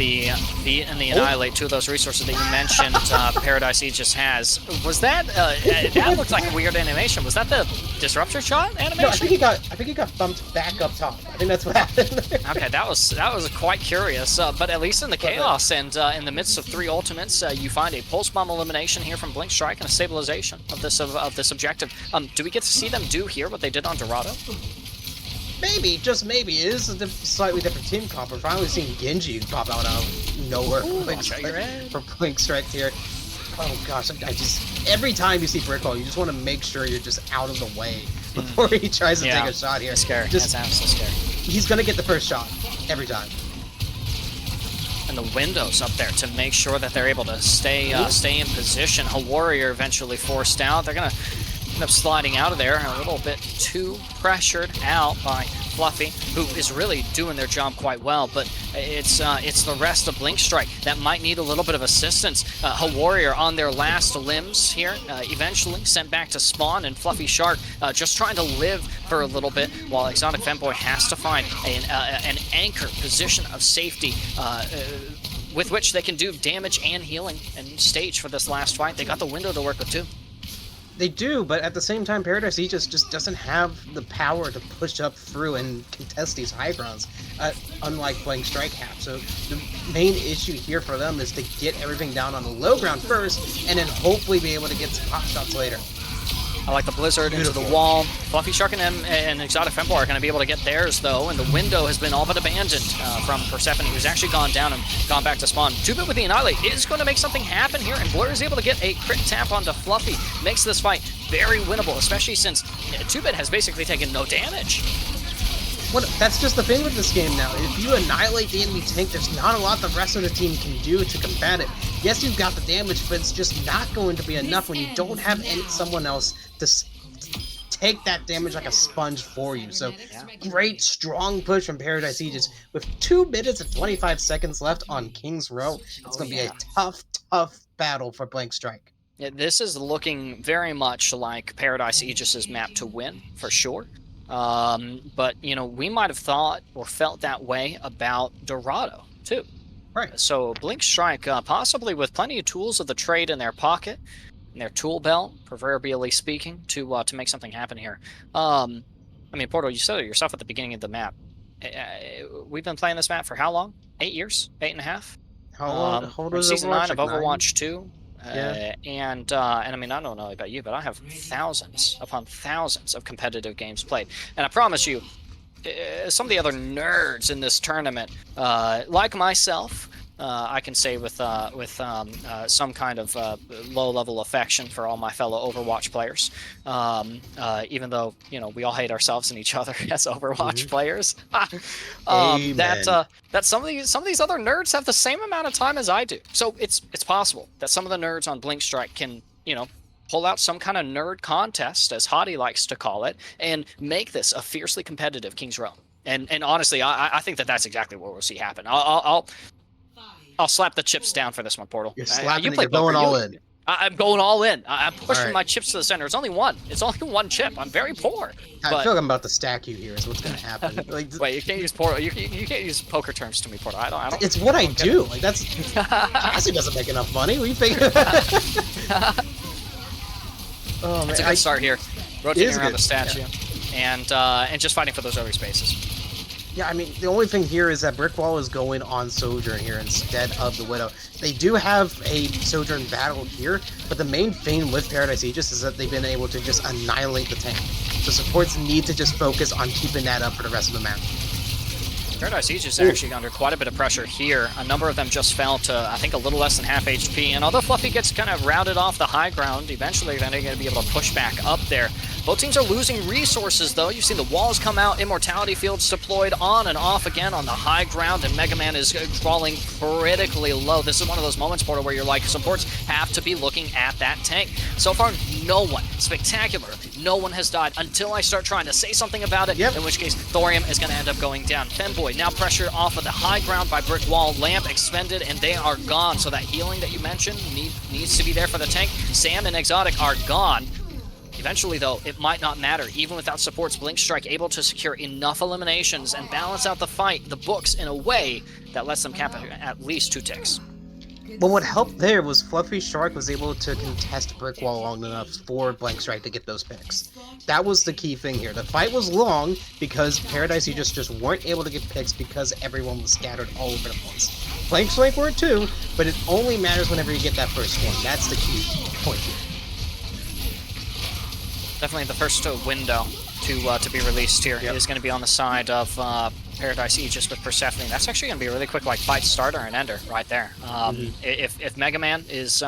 Beat and the Annihilate, two of those resources that you mentioned, Paradise Aegis has. Was that, that looked like a weird animation. Was that the Disruptor shot animation? No, I think he got bumped back up top. I think that's what happened. Okay, that was quite curious. But at least in the chaos and in the midst of 3 ultimates, you find a pulse bomb elimination here from Blink Strike and a stabilization of this objective. Do we get to see them do here what they did on Dorado? Maybe, just maybe. It is a slightly different team comp. We're finally seeing Genji pop out of nowhere for Blink Strike here. Oh gosh, I just... Every time you see Brick Wall, you just want to make sure you're just out of the way before he tries to take a shot here. That's scary. Just, that's absolutely scary. He's going to get the first shot, every time. And the windows up there to make sure that they're able to stay in position. A Warrior eventually forced out. They're going to end up sliding out of there a little bit too pressured out by Fluffy, who is really doing their job quite well, but it's the rest of Blink Strike that might need a little bit of assistance. Warrior on their last limbs here, eventually sent back to spawn, and Fluffy Shark just trying to live for a little bit, while Exotic Femboy has to find an anchor position of safety with which they can do damage and healing and stage for this last fight. They got the window to work with too. They do, but at the same time, Paradise Aegis just doesn't have the power to push up through and contest these high grounds, unlike Blank Strike have. So the main issue here for them is to get everything down on the low ground first, and then hopefully be able to get some hot shots later. I like the Blizzard into the wall. Fluffy Shark and Exotic Femboy are going to be able to get theirs, though, and the window has been all but abandoned from Persephone, who's actually gone down and gone back to spawn. 2-Bit with the Annihilate is going to make something happen here, and Blur is able to get a crit tap onto Fluffy. Makes this fight very winnable, especially since 2-Bit has basically taken no damage. That's just the thing with this game now. If you annihilate the enemy tank, there's not a lot the rest of the team can do to combat it. Yes, you've got the damage, but it's just not going to be enough when you don't have someone else to take that damage like a sponge for you. So, great, strong push from Paradise Aegis. With 2 minutes and 25 seconds left on King's Row, it's going to be a tough battle for Blank Strike. Yeah, this is looking very much like Paradise Aegis' map to win, for sure. But, you know, we might have thought or felt that way about Dorado, too. Right. So Blink Strike, possibly with plenty of tools of the trade in their pocket, in their tool belt, proverbially speaking, to make something happen here. I mean, Portal, you said it yourself at the beginning of the map. We've been playing this map for how long? 8 years? 8.5? How long? Season 9 of Overwatch 2. Yeah. And I mean, I don't know about you, but I have thousands upon thousands of competitive games played, and I promise you, some of the other nerds in this tournament, like myself, I can say with some kind of low-level affection for all my fellow Overwatch players. Even though we all hate ourselves and each other as Overwatch Mhm. players, that Amen. that some of these other nerds have the same amount of time as I do. So it's possible that some of the nerds on Blink Strike can pull out some kind of nerd contest, as Hottie likes to call it, and make this a fiercely competitive King's Row. And honestly, I think that that's exactly what we'll see happen. I'll slap the chips down for this one, Portal. You're You slapping it. play You're poker. going all in. I'm going all in. I'm All pushing right. my chips to the center. It's only one. It's only one chip. I'm very poor. I But feel like I'm about to stack you here. Is what's gonna happen. Like wait, you can't use Portal. You can't use poker terms to me, Portal. I don't. it's what I get do. Like that's Cassie doesn't make enough money. What do you think? Oh man, It's a good start here. It Rotating is around good, the statue, and just fighting for those early spaces. Yeah, I mean, the only thing here is that Brick Wall is going on Sojourn here instead of the Widow. They do have a Sojourn battle here, but the main thing with Paradise Aegis is that they've been able to just annihilate the tank. So supports need to just focus on keeping that up for the rest of the map. Paradise Aegis is actually under quite a bit of pressure here. A number of them just fell to, I think, a little less than half HP. And although Fluffy gets kind of routed off the high ground, eventually they're going to be able to push back up there. Both teams are losing resources, though. You've seen the walls come out, immortality fields deployed on and off again on the high ground, and Mega Man is crawling critically low. This is one of those moments, Portal, where you're like, supports have to be looking at that tank. So far, no one, spectacular, no one has died until I start trying to say something about it, in which case Thorium is going to end up going down. Femboy now pressured off of the high ground by Brick Wall. Lamp expended, and they are gone. So that healing that you mentioned needs to be there for the tank. Sam and Exotic are gone. Eventually, though, it might not matter. Even without supports, Blink Strike able to secure enough eliminations and balance out the fight, the books, in a way that lets them cap at least 2 ticks. Well, what helped there was Fluffy Shark was able to contest Brick Wall long enough for Blank Strike to get those picks. That was the key thing here. The fight was long because Paradise Aegis just weren't able to get picks because everyone was scattered all over the place. Blank Strike were too, but it only matters whenever you get that first one. That's the key point here. Definitely the first window to be released here is going to be on the side of Paradise Aegis with Persephone. That's actually going to be a really quick fight starter and ender right there. If Mega Man is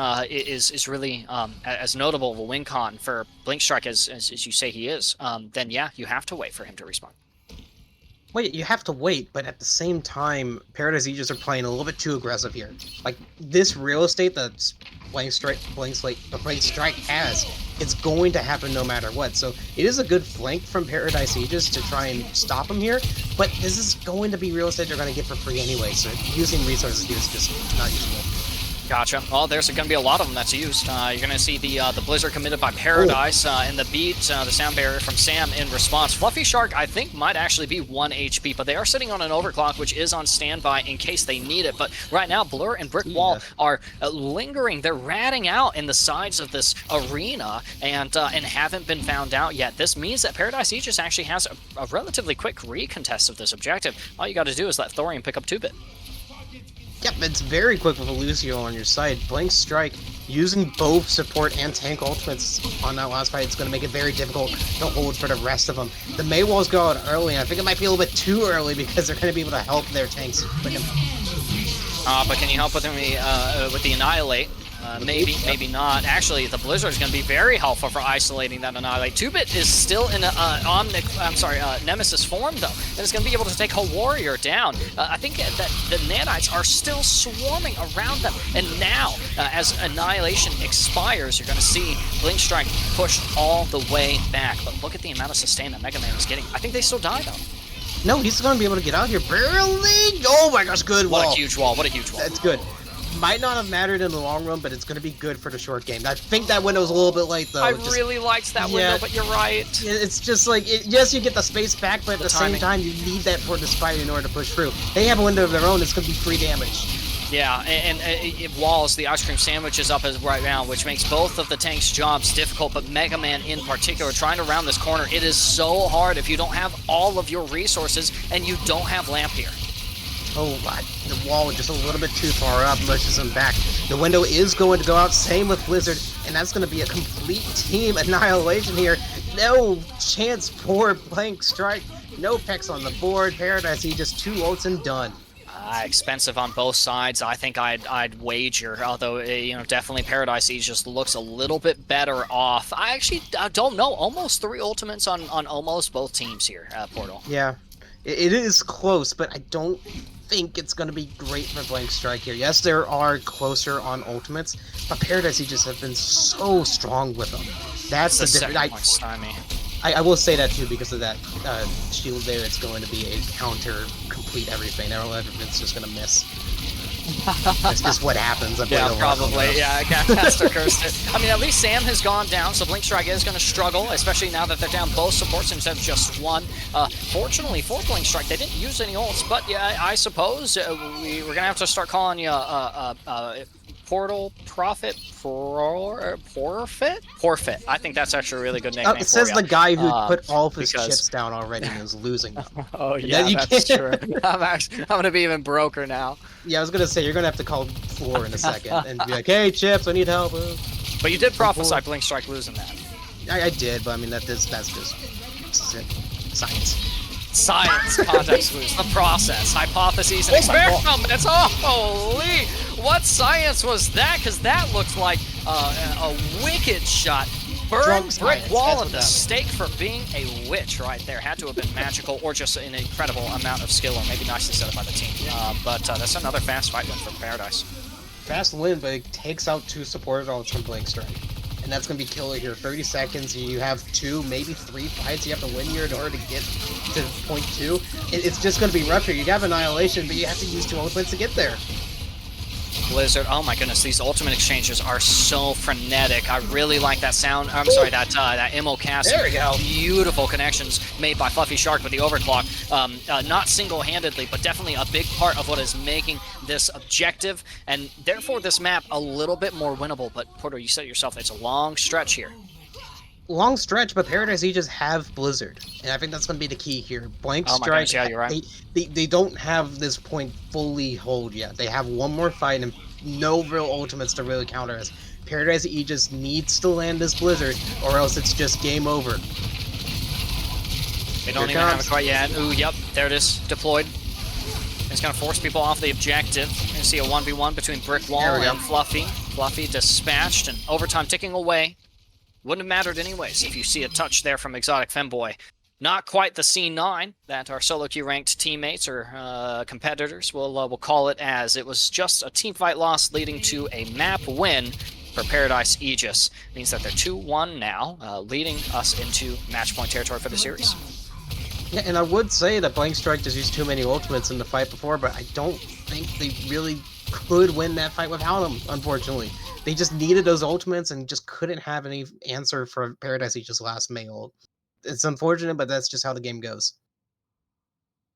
really as notable of a win con for Blink Strike as you say he is, then yeah, you have to wait for him to respond. Wait, you have to wait, but at the same time, Paradise Aegis are playing a little bit too aggressive here. Like, this real estate that Blank Strike has, it's going to happen no matter what. So it is a good flank from Paradise Aegis to try and stop him here, but this is going to be real estate they're going to get for free anyway, so using resources here is just not useful. Gotcha. Well, there's going to be a lot of them that's used. You're going to see the Blizzard committed by Paradise and the beat, the sound barrier from Sam in response. Fluffy Shark, I think, might actually be 1 HP, but they are sitting on an overclock, which is on standby in case they need it. But right now, Blur and Brick Wall are lingering. They're ratting out in the sides of this arena and haven't been found out yet. This means that Paradise Aegis actually has a relatively quick recontest of this objective. All you got to do is let Thorium pick up 2-bit. Yep, it's very quick with a Lucio on your side. Blank Strike, using both support and tank ultimates on that last fight, it's going to make it very difficult to hold for the rest of them. The Maywalls go out early, and I think it might be a little bit too early because they're going to be able to help their tanks. But can you help with the Annihilate? Maybe, maybe not. Actually, the Blizzard is going to be very helpful for isolating that Annihilate. 2-bit is still in Nemesis form, though, and is going to be able to take a Warrior down. I think that the Nanites are still swarming around them, and now, as Annihilation expires, you're going to see Blink Strike push all the way back. But look at the amount of sustain that Mega Man is getting. I think they still die, though. No, he's going to be able to get out here. Barely! Oh my gosh, good wall. What a huge wall. What a huge wall. That's good. Might not have mattered in the long run, but it's going to be good for the short game. I think that window's a little bit late, though. I really liked that window, but you're right. It's just like, yes, you get the space back, but at the same time, you need that for the spider in order to push through. They have a window of their own. It's going to be free damage. Yeah, and Walls, the ice cream sandwich is up as right now, which makes both of the tanks' jobs difficult, but Mega Man in particular, trying to round this corner, it is so hard if you don't have all of your resources and you don't have Lamp here. The wall just a little bit too far up, pushes him back. The window is going to go out, same with Blizzard, and that's going to be a complete team annihilation here. No chance for Blank Strike. No pecks on the board. Paradise, he just two ults and done. Expensive on both sides. I think I'd wager, although definitely Paradise Eve just looks a little bit better off. I actually don't know. Almost three ultimates on almost both teams here, Portal. Yeah, it is close, but I don't think it's going to be great for Blank Strike here. Yes, there are closer on ultimates, but Paradise Eve just have been so strong with them. That's It's the the second difference. point stymie. I will say that too because of that shield there. It's going to be a counter, complete everything. Everything's just going to miss. That's just what happens. Yeah, probably. Yeah, Caster cursed it. I mean, at least Sam has gone down, so Blink Strike is going to struggle, especially now that they're down both supports instead of just one. Fortunately for Blink Strike, they didn't use any ults, but yeah, I suppose we're going to have to start calling you Portal Profit Forfeit. I think that's actually a really good nickname. It says for the guy who ya. put all of his Because chips down already and is losing them. oh And yeah, then you that's can't- true. I'm gonna be even broker now. Yeah, I was gonna say you're gonna have to call Floor in a second and be like, "Hey, chips, I need help." But you did prophesy Blink Strike losing that. I did, but I mean that's just science. Science, context clues, the process, hypotheses, and experiments. Oh, holy! What science was that? Because that looked like a wicked shot. Burn Drunk brick science, wall that's and the what that was. stake for being a witch right there. Had to have been magical or just an incredible amount of skill, or maybe nicely set up by the team. But that's another fast fight win for Paradise. Fast win, but it takes out two supported ults from Blink Strike. And that's going to be killer here. 30 seconds, you have two, maybe three fights you have to win here in order to get to point two. It's just going to be rough here. You have Annihilation, but you have to use two ultimates to get there. Blizzard, oh my goodness, these ultimate exchanges are so frenetic. I really like that sound. I'm sorry, that Immo cast. There we go. Beautiful connections made by Fluffy Shark with the overclock. Not single-handedly, but definitely a big part of what is making this objective, and therefore this map a little bit more winnable. But Porter, you said it yourself, it's a long stretch here. Long stretch, but Paradise Aegis have Blizzard, and I think that's going to be the key here. Blank Oh my Strike, goodness, yeah, you're right. they don't have this point fully hold yet. They have one more fight and no real ultimates to really counter us. Paradise Aegis needs to land this Blizzard, or else it's just game over. They don't even have it quite yet. Ooh, yep, there it is, deployed. It's going to force people off the objective. You're going to see a 1v1 between Brick Wall and Fluffy. Fluffy dispatched, and overtime ticking away. Wouldn't have mattered anyways if you see a touch there from Exotic Femboy. Not quite the C9 that our solo queue ranked teammates or competitors will call it, as it was just a teamfight loss leading to a map win for Paradise Aegis. Means that they're 2-1 now, leading us into match point territory for the series. Yeah, and I would say that Blank Strike just used too many ultimates in the fight before, but I don't think they really could win that fight without them, unfortunately. They just needed those ultimates and just couldn't have any answer for Paradise Aegis' last May ult. It's unfortunate, but that's just how the game goes.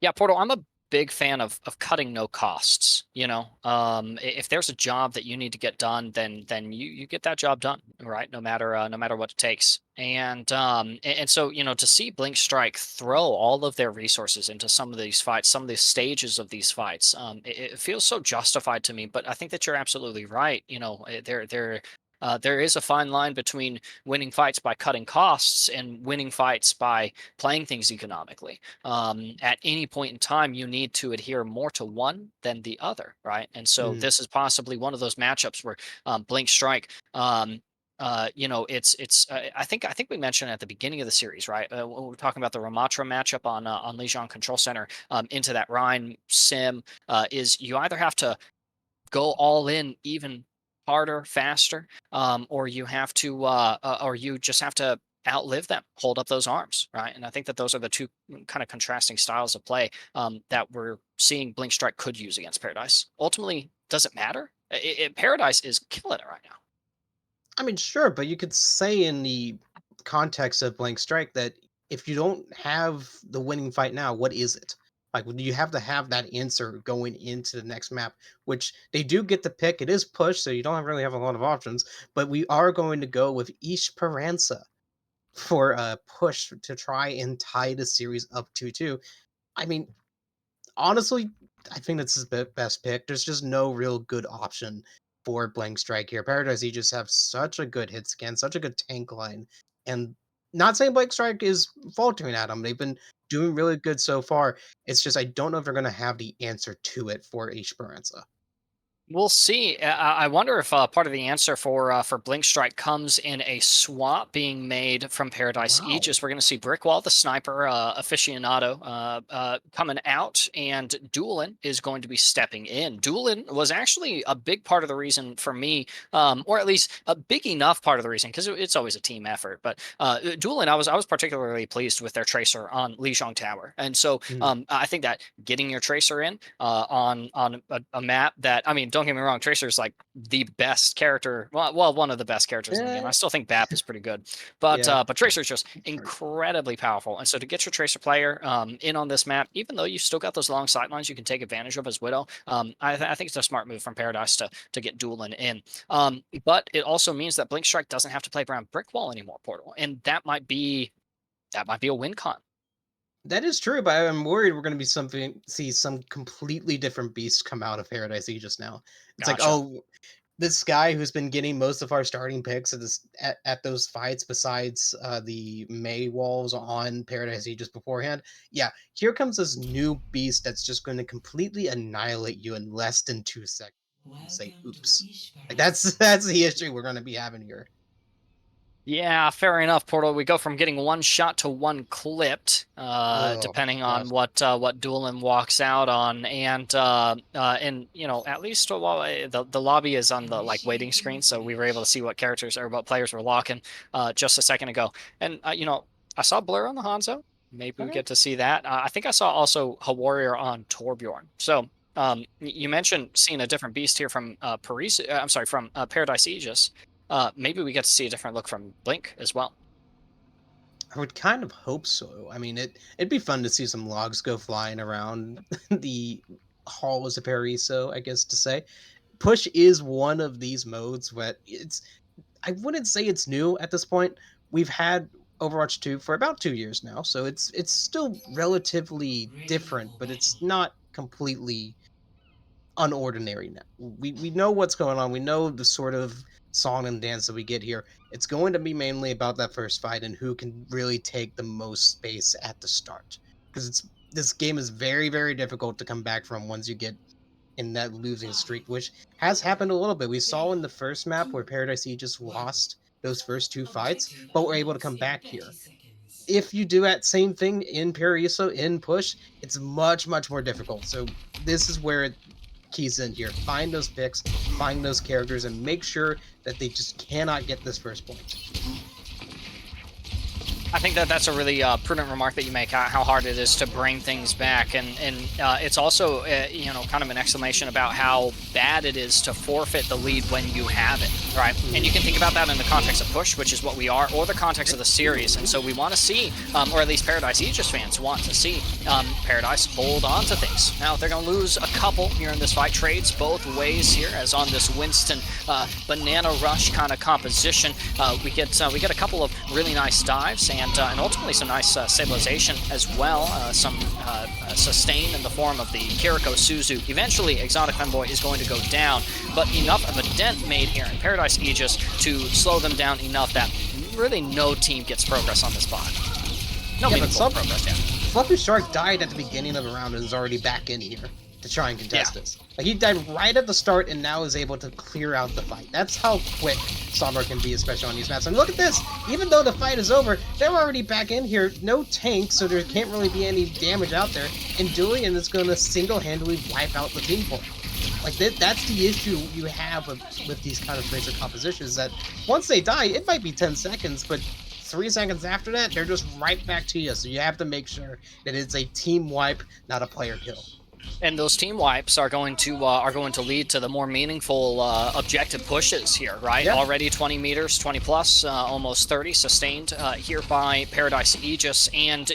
Yeah, Portal, I'm a big fan of cutting no costs. If there's a job that you need to get done, then you get that job done, right? No matter what it takes. And so to see Blink Strike throw all of their resources into some of these fights, some of the stages of these fights, it feels so justified to me. But I think that you're absolutely right. There is a fine line between winning fights by cutting costs and winning fights by playing things economically. At any point in time, you need to adhere more to one than the other, right? And so this is possibly one of those matchups where Blink Strike. I think we mentioned at the beginning of the series, right? When we're talking about the Ramatra matchup on Legion Control Center into that Rhine sim, is you either have to go all in even harder, faster, or you have to, or you just have to outlive them, hold up those arms, right? And I think that those are the two kind of contrasting styles of play that we're seeing Blink Strike could use against Paradise. Ultimately, does it matter? Paradise is killing it right now. I mean, sure, but you could say in the context of Blank Strike that if you don't have the winning fight now, what is it? Like, you have to have that answer going into the next map, which they do get to pick. It is push, so you don't really have a lot of options. But we are going to go with Esperanza for a push to try and tie the series up 2-2. I mean, honestly, I think that's his best pick. There's just no real good option for Blank Strike here. Paradise Aegis have such a good hit scan, such a good tank line, and not saying Blank Strike is faltering at them. They've been doing really good so far. It's just I don't know if they're going to have the answer to it for Esperanza. We'll see. I wonder if part of the answer for Blink Strike comes in a swap being made from Paradise Wow. Aegis. We're going to see Brickwall, the sniper aficionado, coming out, and Doolin is going to be stepping in. Doolin was actually a big part of the reason for me, or at least a big enough part of the reason, because it's always a team effort. But Doolin, I was particularly pleased with their tracer on Lijiang Tower, and so Mm. I think that getting your tracer in on a map that, I mean, don't get me wrong, Tracer's like the best character. Well, one of the best characters in the game. Eh, I still think BAP is pretty good, yeah. but Tracer's just Sure. incredibly powerful. And so to get your Tracer player in on this map, even though you've still got those long sightlines you can take advantage of as Widow, I think it's a smart move from Paradise to get Doolin in. But it also means that Blink Strike doesn't have to play around Brick Wall anymore, Portal, and that might be a win con. That is true, but I'm worried we're going to be something see some completely different beast come out of Paradise Aegis now. It's like, Gotcha. oh, this guy who's been getting most of our starting picks at those fights, besides the May walls on Paradise Aegis beforehand. Yeah, here comes this new beast that's just going to completely annihilate you in less than 2 seconds. And say, Welcome to oops. Ish Like Paradise. that's the issue we're going to be having here. Yeah, fair enough, Portal. We go from getting one shot to one clipped, Oh depending on gosh. what Doolin walks out on, and at least while the lobby is on the like waiting Initiating screen, so we were able to flash. see what characters or what players were locking just a second ago, and I saw Blur on the Hanzo. Maybe we Okay. get to see that. I think I saw also a warrior on Torbjorn. So you mentioned seeing a different beast here from Paris. I'm sorry, from Paradise Aegis. Maybe we get to see a different look from Blink as well. I would kind of hope so. I mean, it'd be fun to see some logs go flying around the halls of Paraiso, I guess to say. Push is one of these modes, but I wouldn't say it's new at this point. We've had Overwatch 2 for about 2 years now, so it's still relatively Ready different, for but it's battle. not completely unordinary now. We know what's going on. We know the sort of song and dance that we get here. It's going to be mainly about that first fight and who can really take the most space at the start. Because this game is very, very difficult to come back from once you get in that losing streak, Five, which has four, happened a little bit. We saw in three, the first map where two, Paradise Eve just one. lost those first two fights, Objective but were able to unlocks come in back 30 here. seconds. If you do that same thing in Paraiso in push, it's much, much more difficult. So this is where it keys in here. Find those picks, find those characters, and make sure that they just cannot get this first point. I think that that's a really prudent remark that you make. How hard it is to bring things back, and it's also kind of an exclamation about how bad it is to forfeit the lead when you have it, right? And you Mhm. can think about that in the context of push, which is what we are, or the context Yep. of the series. And so we want to see, or at least Paradise Aegis fans want to see Paradise hold on to things. Now they're going to lose a couple here in this fight. Trades both ways here, as on this Winston banana rush kind of composition, we get a couple of really nice dives and ultimately some nice stabilization as well. Some sustain in the form of the Kiriko Suzu. Eventually, Exotic Femboy is going to go down, but enough of a dent made here in Paradise Aegis to slow them down enough that really no team gets progress on this bot. No Yeah, but meaningful progress, yeah. Fluffy Shark died at the beginning of the round and is already back in here to try and Yeah. contest this. Like he died right at the start and now is able to clear out the fight. That's how quick Sombra can be, especially on these maps. And look at this! Even though the fight is over, they're already back in here. No tank, so there can't really be any damage out there. And Julian is going to single-handedly wipe out the team for him. Like that's the issue you have with these kind of Tracer compositions. That once they die, it might be 10 seconds, but 3 seconds after that, they're just right back to you. So you have to make sure that it's a team wipe, not a player kill. And those team wipes are going to lead to the more meaningful objective pushes here, right? Yeah. Already 20 meters, 20 plus, almost 30 sustained here by Paradise Aegis, and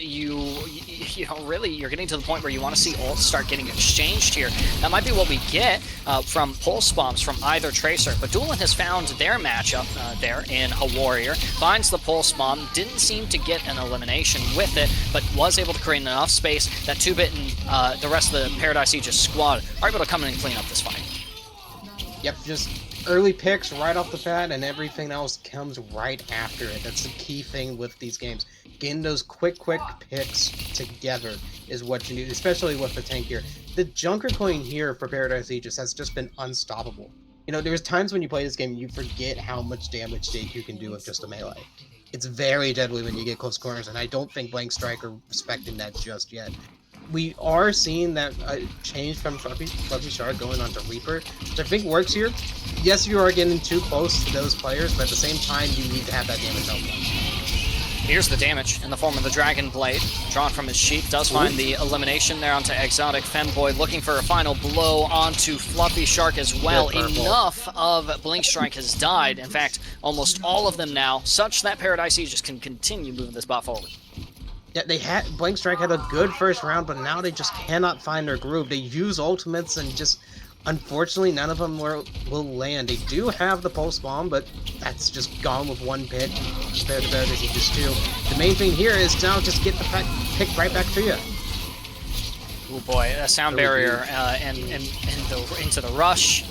really you're getting to the point where you want to see ults start getting exchanged here. That might be what we get from pulse bombs from either Tracer, but Doolin has found their matchup there in a Warrior, finds the pulse bomb, didn't seem to get an elimination with it, but was able to create enough space that 2-Bit and the rest of the Paradise Aegis squad are able to come in and clean up this fight. Yep, just early picks right off the bat, and everything else comes right after it. That's the key thing with these games. Getting those quick picks together is what you need, especially with the tank here. The Junker Coin here for Paradise Aegis has just been unstoppable. You know, there's times when you play this game, you forget how much damage JQ can do with just a melee. It's very deadly when you get close corners, and I don't think Blank Strike are respecting that just yet. We are seeing that change from Fluffy Shark going on to Reaper, which I think works here. Yes, you are getting too close to those players, but at the same time, you need to have that damage output. Here's the damage in the form of the Dragon Blade. Drawn from his sheath, does find the elimination there onto Exotic Femboy, looking for a final blow onto Fluffy Shark as well. Enough of Blink Strike has died. In fact, almost all of them now, such that Paradise Aegis can continue moving this bot forward. Yeah, Blank Strike had a good first round, but now they just cannot find their groove. They use ultimates and just, unfortunately, none of them will land. They do have the pulse bomb, but that's just gone with one pick compared to Paradise Aegis 2. The main thing here is now just get the pick right back to you. Oh boy, a sound barrier and into the rush.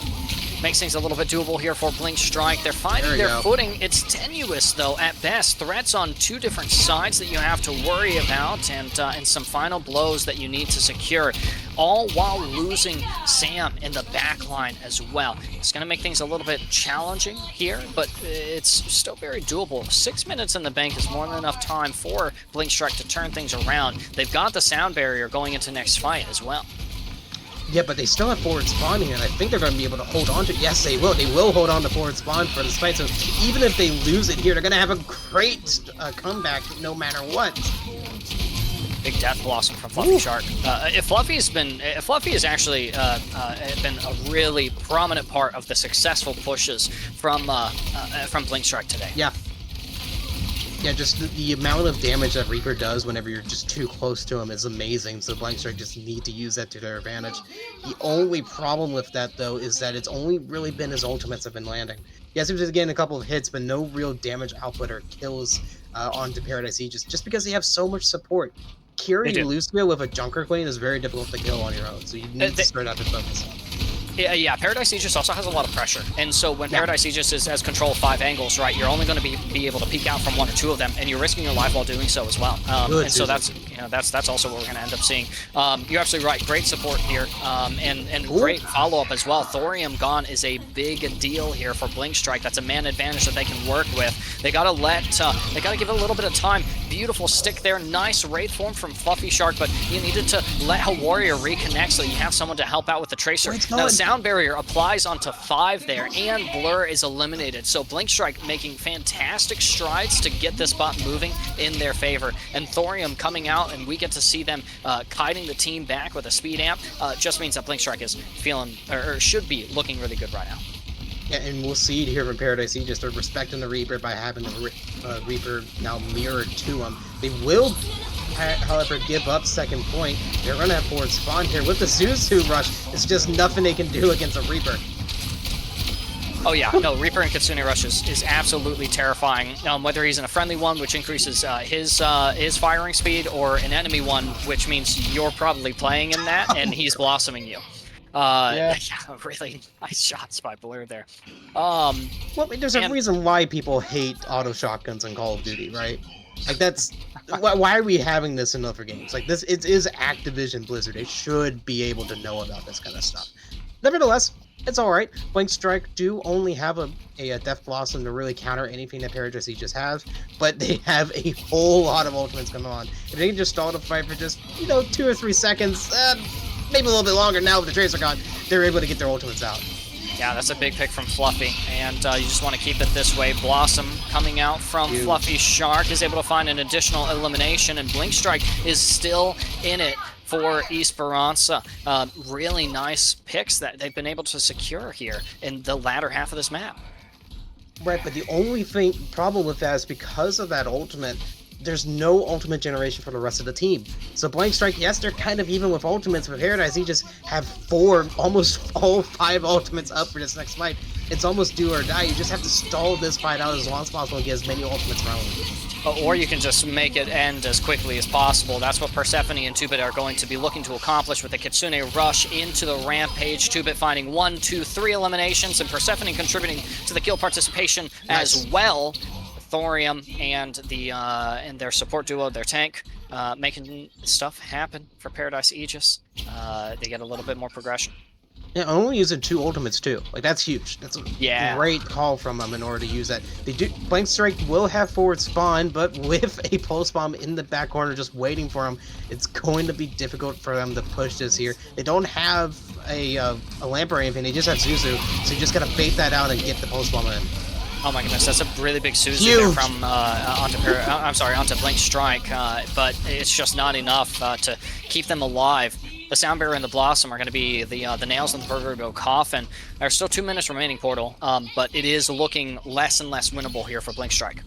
Makes things a little bit doable here for Blink Strike. They're finding their footing. It's tenuous, though, at best. Threats on two different sides that you have to worry about, and some final blows that you need to secure, all while losing Sam in the back line as well. It's going to make things a little bit challenging here, but it's still very doable. 6 minutes in the bank is more than enough time for Blink Strike to turn things around. They've got the sound barrier going into next fight as well. Yeah, but they still have forward spawn here, and I think they're going to be able to hold on to it. Yes, they will. They will hold on to forward spawn for this fight, so even if they lose it here, they're going to have a great comeback no matter what. Big Death Blossom from Fluffy Shark. If Fluffy has actually been a really prominent part of the successful pushes from Blink Strike today. Yeah. Yeah, just the amount of damage that Reaper does whenever you're just too close to him is amazing, so Blank Strike just need to use that to their advantage. The only problem with that, though, is that it's only really been his ultimates have been landing. Yes, he was getting a couple of hits, but no real damage output or kills onto Paradise Aegis, just because they have so much support. Carrying Lucio with a Junker Queen is very difficult to kill on your own, so you need to start out to focus. Yeah, Paradise Aegis also has a lot of pressure, and so when Paradise Aegis has control of 5 angles, right, you're only going to be able to peek out from 1 or 2 of them, and you're risking your life while doing so as well. And so that's also what we're going to end up seeing. You're absolutely right. Great support here, and great follow up as well. Thorium gone is a big deal here for Blink Strike. That's a man advantage that they can work with. They got to give it a little bit of time. Beautiful stick there, nice Wraith form from Fluffy Shark, but you needed to let a warrior reconnect so you have someone to help out with the Tracer. Now, sound barrier applies onto 5 there, and Blur is eliminated. So Blink Strike making fantastic strides to get this bot moving in their favor. And Thorium coming out, and we get to see them kiting the team back with a speed amp. Just means that Blink Strike is feeling, or should be looking really good right now. Yeah, and we'll see it here from Paradise Aegis. They're respecting the Reaper by having the Reaper now mirrored to them. They will, however, give up second point. They're going to have forward spawn here with the Zuzu Rush. It's just nothing they can do against a Reaper. Oh yeah, no, Reaper and Kitsune Rush is absolutely terrifying. Whether he's in a friendly one, which increases his firing speed, or an enemy one, which means you're probably playing in that, and he's blossoming you. Yeah, really nice shots by Blur there. Well, there's a reason why people hate auto shotguns in Call of Duty, right? Like, that's why are we having this in other games? Like, this it is Activision Blizzard. They should be able to know about this kind of stuff. Nevertheless, it's all right. Blink Strike do only have a Death Blossom to really counter anything that Paradise Aegis has, but they have a whole lot of ultimates going on. If they can just stall the fight for just 2 or 3 seconds, maybe a little bit longer now with the Tracer gone, they're able to get their ultimates out. Yeah, that's a big pick from Fluffy, and you just want to keep it this way. Blossom coming out from Fluffy Shark is able to find an additional elimination, and Blink Strike is still in it for Esperanza. Really nice picks that they've been able to secure here in the latter half of this map. Right, but the only problem with that is because of that ultimate, there's no ultimate generation for the rest of the team. So Blank Strike, yes, they're kind of even with ultimates, but Paradise, he just have 4, almost all 5 ultimates up for this next fight. It's almost do or die. You just have to stall this fight out as long as possible and get as many ultimates around. Or you can just make it end as quickly as possible. That's what Persephone and 2-Bit are going to be looking to accomplish with the Kitsune rush into the Rampage. 2-Bit finding 1, 2, 3 eliminations, and Persephone contributing to the kill participation as well. Thorium and their support duo, their tank, making stuff happen for Paradise Aegis. They get a little bit more progression. Yeah, only using 2 ultimates too. Like that's huge. That's a Yeah. great call from them in order to use that. They do Blank Strike will have forward spawn, but with a pulse bomb in the back corner just waiting for them, it's going to be difficult for them to push this here. They don't have a lamp or anything. They just have Zuzu, so you just gotta bait that out and get the pulse bomb in. Oh my goodness, that's a really big Suzu Huge. there from onto Blink Strike, but it's just not enough to keep them alive. The Sound Barrier and the Blossom are going to be the nails in the proverbial coffin. There's still 2 minutes remaining, Portal, but it is looking less and less winnable here for Blink Strike.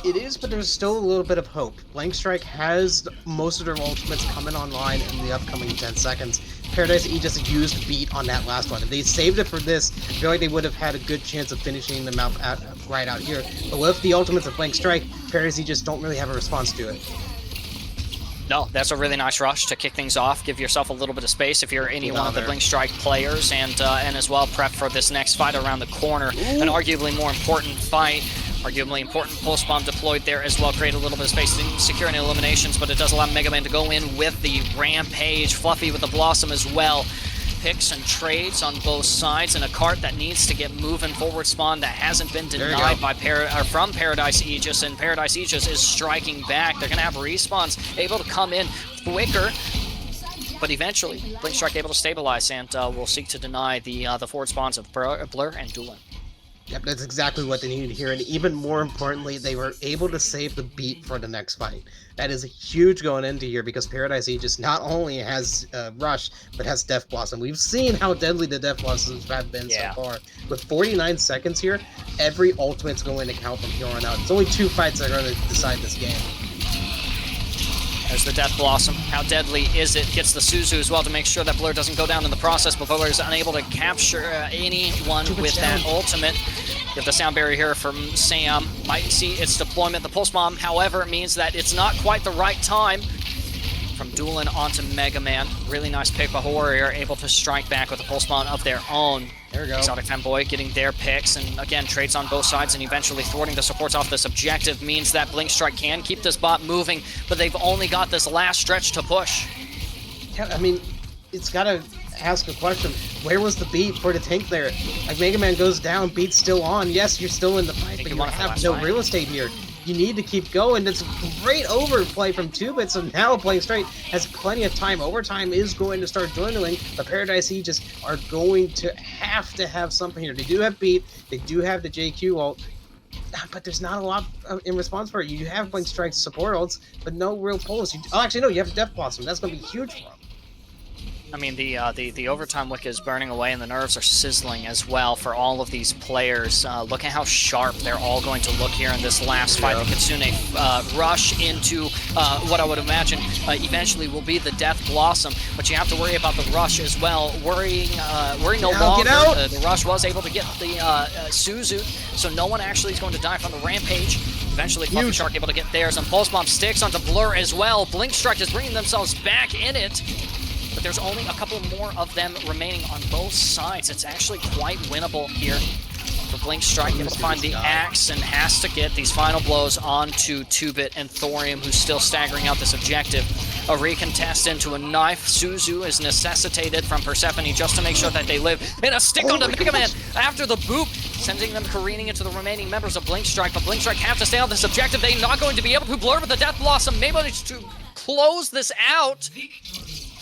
It is, but there's still a little bit of hope. Blank Strike has most of their ultimates coming online in the upcoming 10 seconds. Paradise Aegis used beat on that last one. If they saved it for this, I feel like they would have had a good chance of finishing them out right out here. But with the ultimates of Blank Strike, Paradise Aegis don't really have a response to it. No, that's a really nice rush to kick things off. Give yourself a little bit of space if you're any one of the Blink Strike players, and as well prep for this next fight around the corner. An arguably more important fight. Arguably important pulse bomb deployed there as well. Create a little bit of space to secure any eliminations, but it does allow Mega Man to go in with the Rampage. Fluffy with the Blossom as well. Picks and trades on both sides, and a cart that needs to get moving forward spawn that hasn't been denied by from Paradise Aegis, and Paradise Aegis is striking back. They're going to have respawns able to come in quicker, but eventually Blink Strike able to stabilize, and will seek to deny the forward spawns of Blur and Doolin. Yep, that's exactly what they needed here, and even more importantly, they were able to save the beat for the next fight. That is huge going into here because Paradise Aegis not only has Rush, but has Death Blossom. We've seen how deadly the Death Blossoms have been so far. With 49 seconds here, every ultimate's going to count from here on out. It's only 2 fights that are going to decide this game. There's the Death Blossom. How deadly is it? Gets the Suzu as well to make sure that Blur doesn't go down in the process, but Blur is unable to capture anyone with that ultimate. Get the Sound Barrier here from Sam. Might see its deployment. The Pulse Bomb, however, means that it's not quite the right time. From Doolin onto Mega Man. Really nice pick by Warrior, able to strike back with a Pulse Bomb of their own. There we go. Exotic Femboy getting their picks, and again, trades on both sides, and eventually thwarting the supports off this objective means that Blink Strike can keep this bot moving, but they've only got this last stretch to push. Yeah, I mean, it's got to ask a question. Where was the beat for the tank there? Like, Mega Man goes down, beat's still on. Yes, you're still in the fight, but you have no real estate here. You need to keep going. That's a great overplay from 2-Bit, so now Blank Strike has plenty of time. Overtime is going to start dwindling, but Paradise Aegis are going to have something here. They do have beat, they do have the JQ ult, but there's not a lot in response for it. You have Blank Strike's support ults, but no real pulls. Actually, no, you have Death Blossom. That's going to be huge for them. I mean, the overtime wick is burning away, and the nerves are sizzling as well for all of these players. Look at how sharp they're all going to look here in this last fight. The Kitsune rush into what I would imagine eventually will be the Death Blossom, but you have to worry about the rush as well. Worry no longer. The rush was able to get the Suzu, so no one actually is going to die from the Rampage. Eventually, Fluffy Shark able to get theirs, and Pulse Bomb sticks onto Blur as well. Blink Strike is bringing themselves back in it. But there's only a couple more of them remaining on both sides. It's actually quite winnable here for Blink Strike. Able to find the axe and has to get these final blows onto 2-Bit and Thorium, who's still staggering out this objective. A recontest into a knife. Suzu is necessitated from Persephone just to make sure that they live. And a stick onto Mega Man after the boop, sending them careening into the remaining members of Blink Strike. But Blink Strike have to stay on this objective. They're not going to be able to blur with the Death Blossom. Maybe to close this out.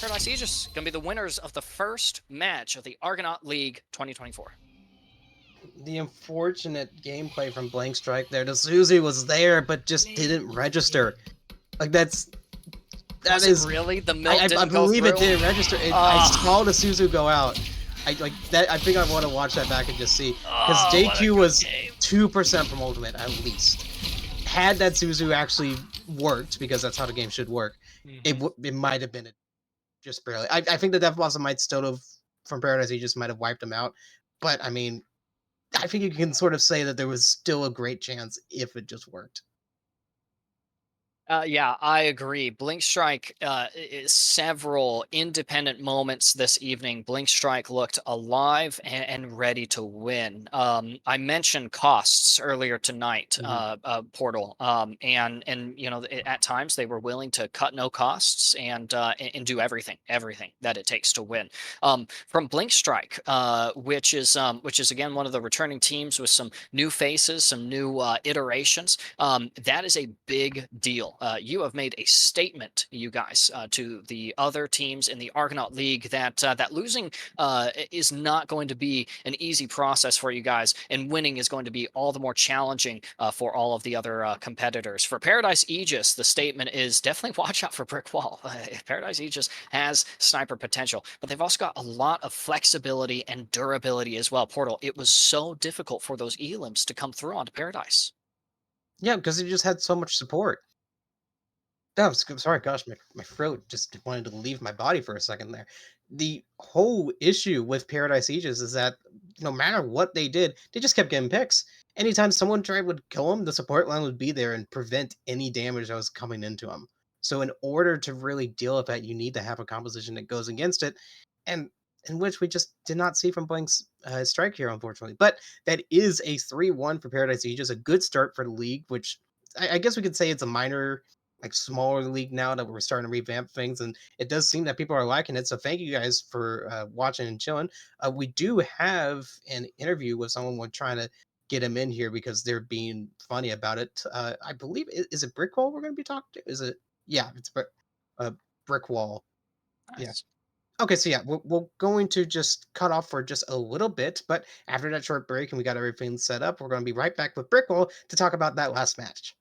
Paradise Aegis going to be the winners of the first match of the Argonaut League 2024. The unfortunate gameplay from Blank Strike there. The Suzu was there, but just didn't register. Like, that is really the milk. I believe it didn't register. I saw the Suzu go out. I think I want to watch that back and just see, because JQ was 2% from ultimate at least. Had that Suzu actually worked, because that's how the game should work, it might have been just barely. I think the Death Blossom might still have, from Paradise Aegis, might have wiped him out. But, I mean, I think you can sort of say that there was still a great chance if it just worked. Yeah, I agree. Blink Strike, several independent moments this evening. Blink Strike looked alive and ready to win. I mentioned costs earlier tonight, Mhm. Portal, and at times they were willing to cut no costs and do everything that it takes to win. From Blink Strike, which is again one of the returning teams with some new faces, some new iterations. That is a big deal. You have made a statement, you guys, to the other teams in the Argonaut League that losing is not going to be an easy process for you guys, and winning is going to be all the more challenging for all of the other competitors. For Paradise Aegis, the statement is definitely watch out for Brick Wall. Paradise Aegis has sniper potential, but they've also got a lot of flexibility and durability as well. Portal, it was so difficult for those elims to come through onto Paradise. Yeah, because he just had so much support. No, I'm sorry, gosh, my throat just wanted to leave my body for a second there. The whole issue with Paradise Aegis is that no matter what they did, they just kept getting picks. Anytime someone tried would kill him, the support line would be there and prevent any damage that was coming into him. So in order to really deal with that, you need to have a composition that goes against it, and in which we just did not see from Blank's strike here, unfortunately. But that is a 3-1 for Paradise Aegis, a good start for the league, which I guess we could say it's a minor like smaller league now that we're starting to revamp things, and it does seem that people are liking it. So thank you guys for watching and chilling. We do have an interview with someone. We're trying to get him in here because they're being funny about it. I believe is it Brickwall we're going to be talking to? Is it? Yeah, it's uh, Brickwall. Yeah. Nice. Okay, so yeah, we're going to just cut off for just a little bit, but after that short break and we got everything set up, we're going to be right back with Brickwall to talk about that last match.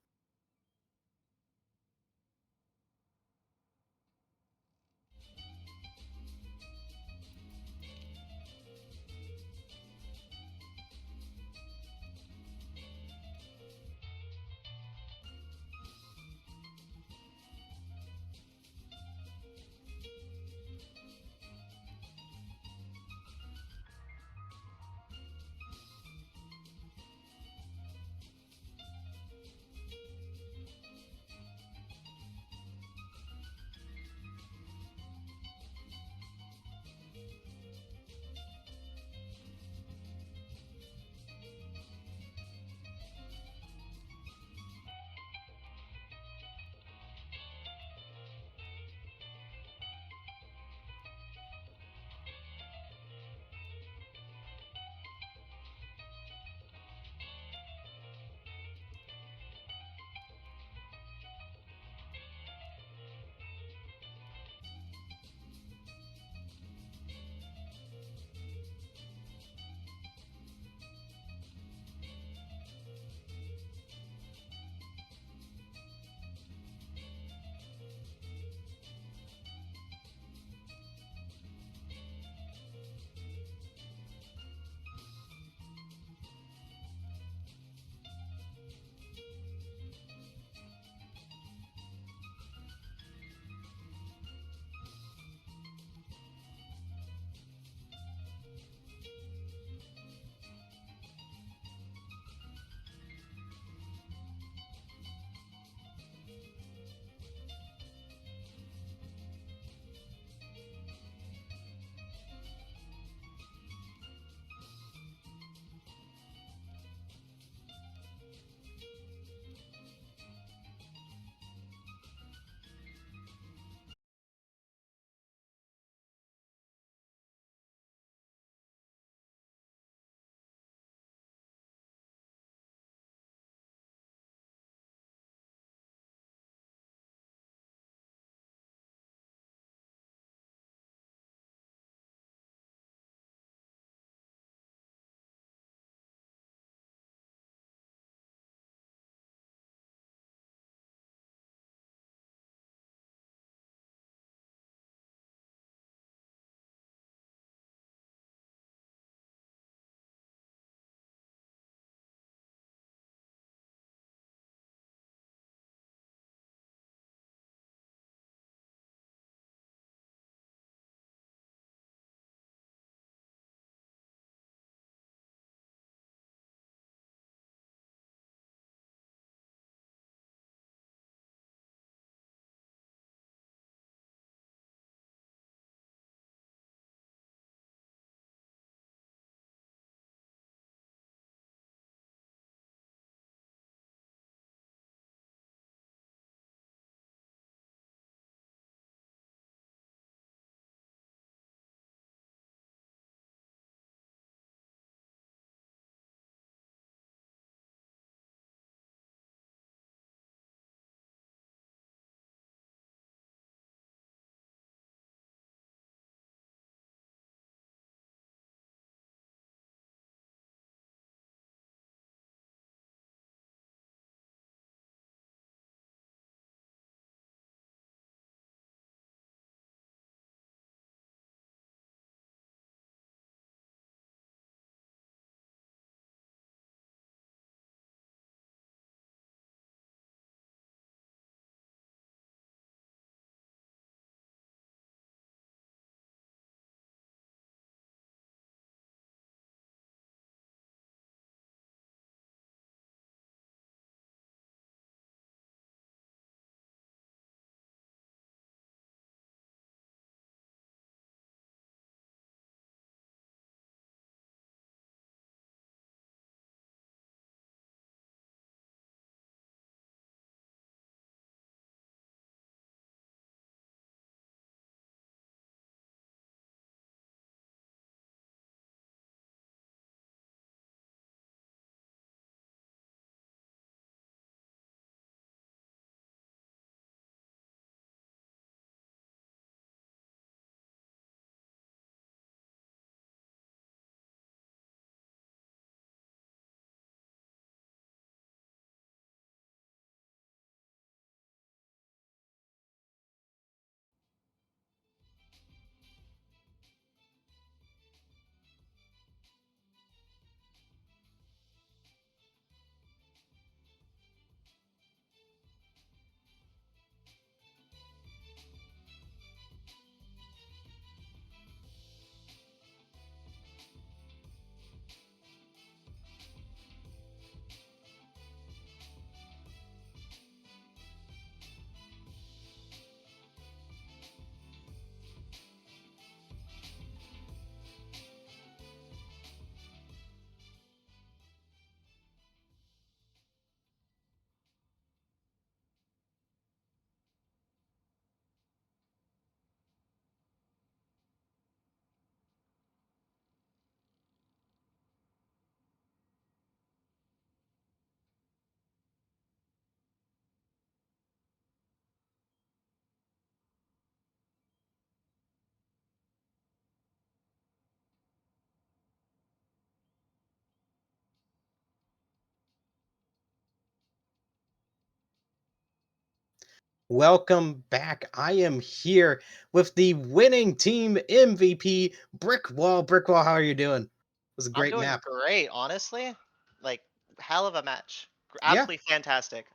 Welcome back. I am here with the winning team MVP, Brickwall. Brickwall, how are you doing? It was a I'm great doing map. great, honestly. Like, hell of a match. Yeah. Absolutely fantastic.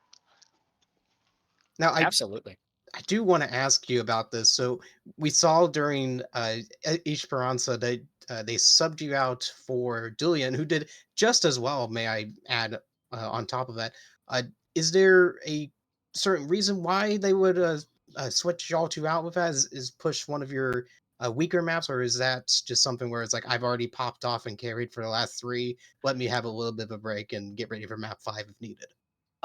Now Absolutely. I do want to ask you about this. So we saw during Esperanza they subbed you out for Julian, who did just as well. May I add on top of that? Uh, is there a certain reason why they would switch y'all two out with that? Is push one of your weaker maps, or is that just something where it's like I've already popped off and carried for the last three? Let me have a little bit of a break and get ready for map five if needed.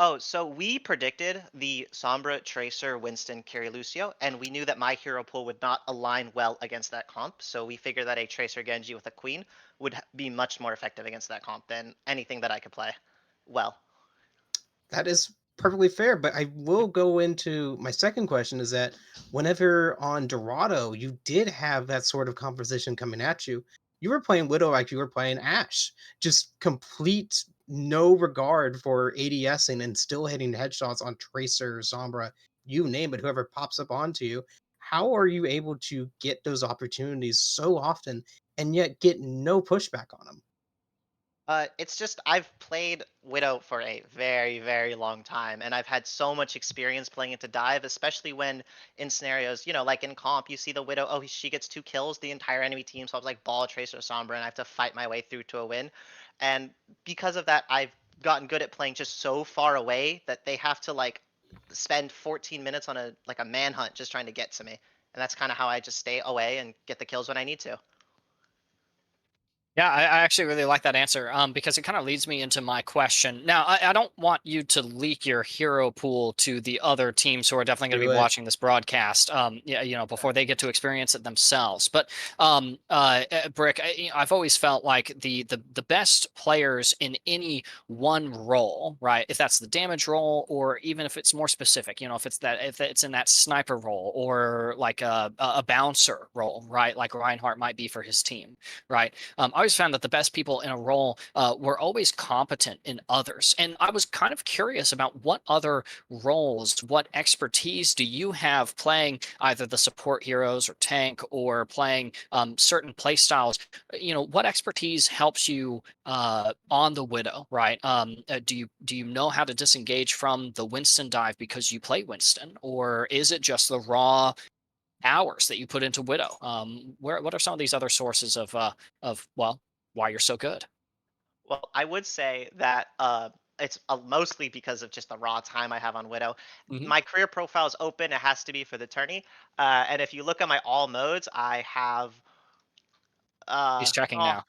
Oh, so we predicted the Sombra, Tracer, Winston, Carry Lucio, and we knew that my hero pool would not align well against that comp. So we figured that a Tracer Genji with a Queen would be much more effective against that comp than anything that I could play well. That is perfectly fair, but I will go into my second question is that whenever on Dorado, you did have that sort of composition coming at you. You were playing Widow like you were playing Ash. Just complete no regard for ADSing and still hitting headshots on Tracer, Sombra, you name it, whoever pops up onto you. How are you able to get those opportunities so often and yet get no pushback on them? It's just I've played Widow for a very, very long time, and I've had so much experience playing into dive, especially when in scenarios, like in comp, you see the Widow, oh, she gets 2 kills, the entire enemy team, so I was like ball tracer Sombra, and I have to fight my way through to a win. And because of that, I've gotten good at playing just so far away that they have to like spend 14 minutes on a manhunt just trying to get to me. And that's kind of how I just stay away and get the kills when I need to. Yeah, I actually really like that answer because it kind of leads me into my question. Now, I don't want you to leak your hero pool to the other teams who are definitely going to Do be it. watching this broadcast. Yeah, before they get to experience it themselves. But Brick, I've always felt like the best players in any one role, right? If that's the damage role, or even if it's more specific, if it's in that sniper role or like a bouncer role, right? Like Reinhardt might be for his team, right? I always found that the best people in a role were always competent in others. And I was kind of curious about what other roles, what expertise do you have playing either the support heroes or tank or playing certain play styles? What expertise helps you on the Widow, right? Do you know how to disengage from the Winston dive because you play Winston, or is it just the raw hours that you put into Widow? What are some of these other sources of well, why you're so good? Well, I would say that it's mostly because of just the raw time I have on Widow. Hmm. My career profile is open; it has to be for the tourney. And if you look at my all modes, I have He's checking oh, now.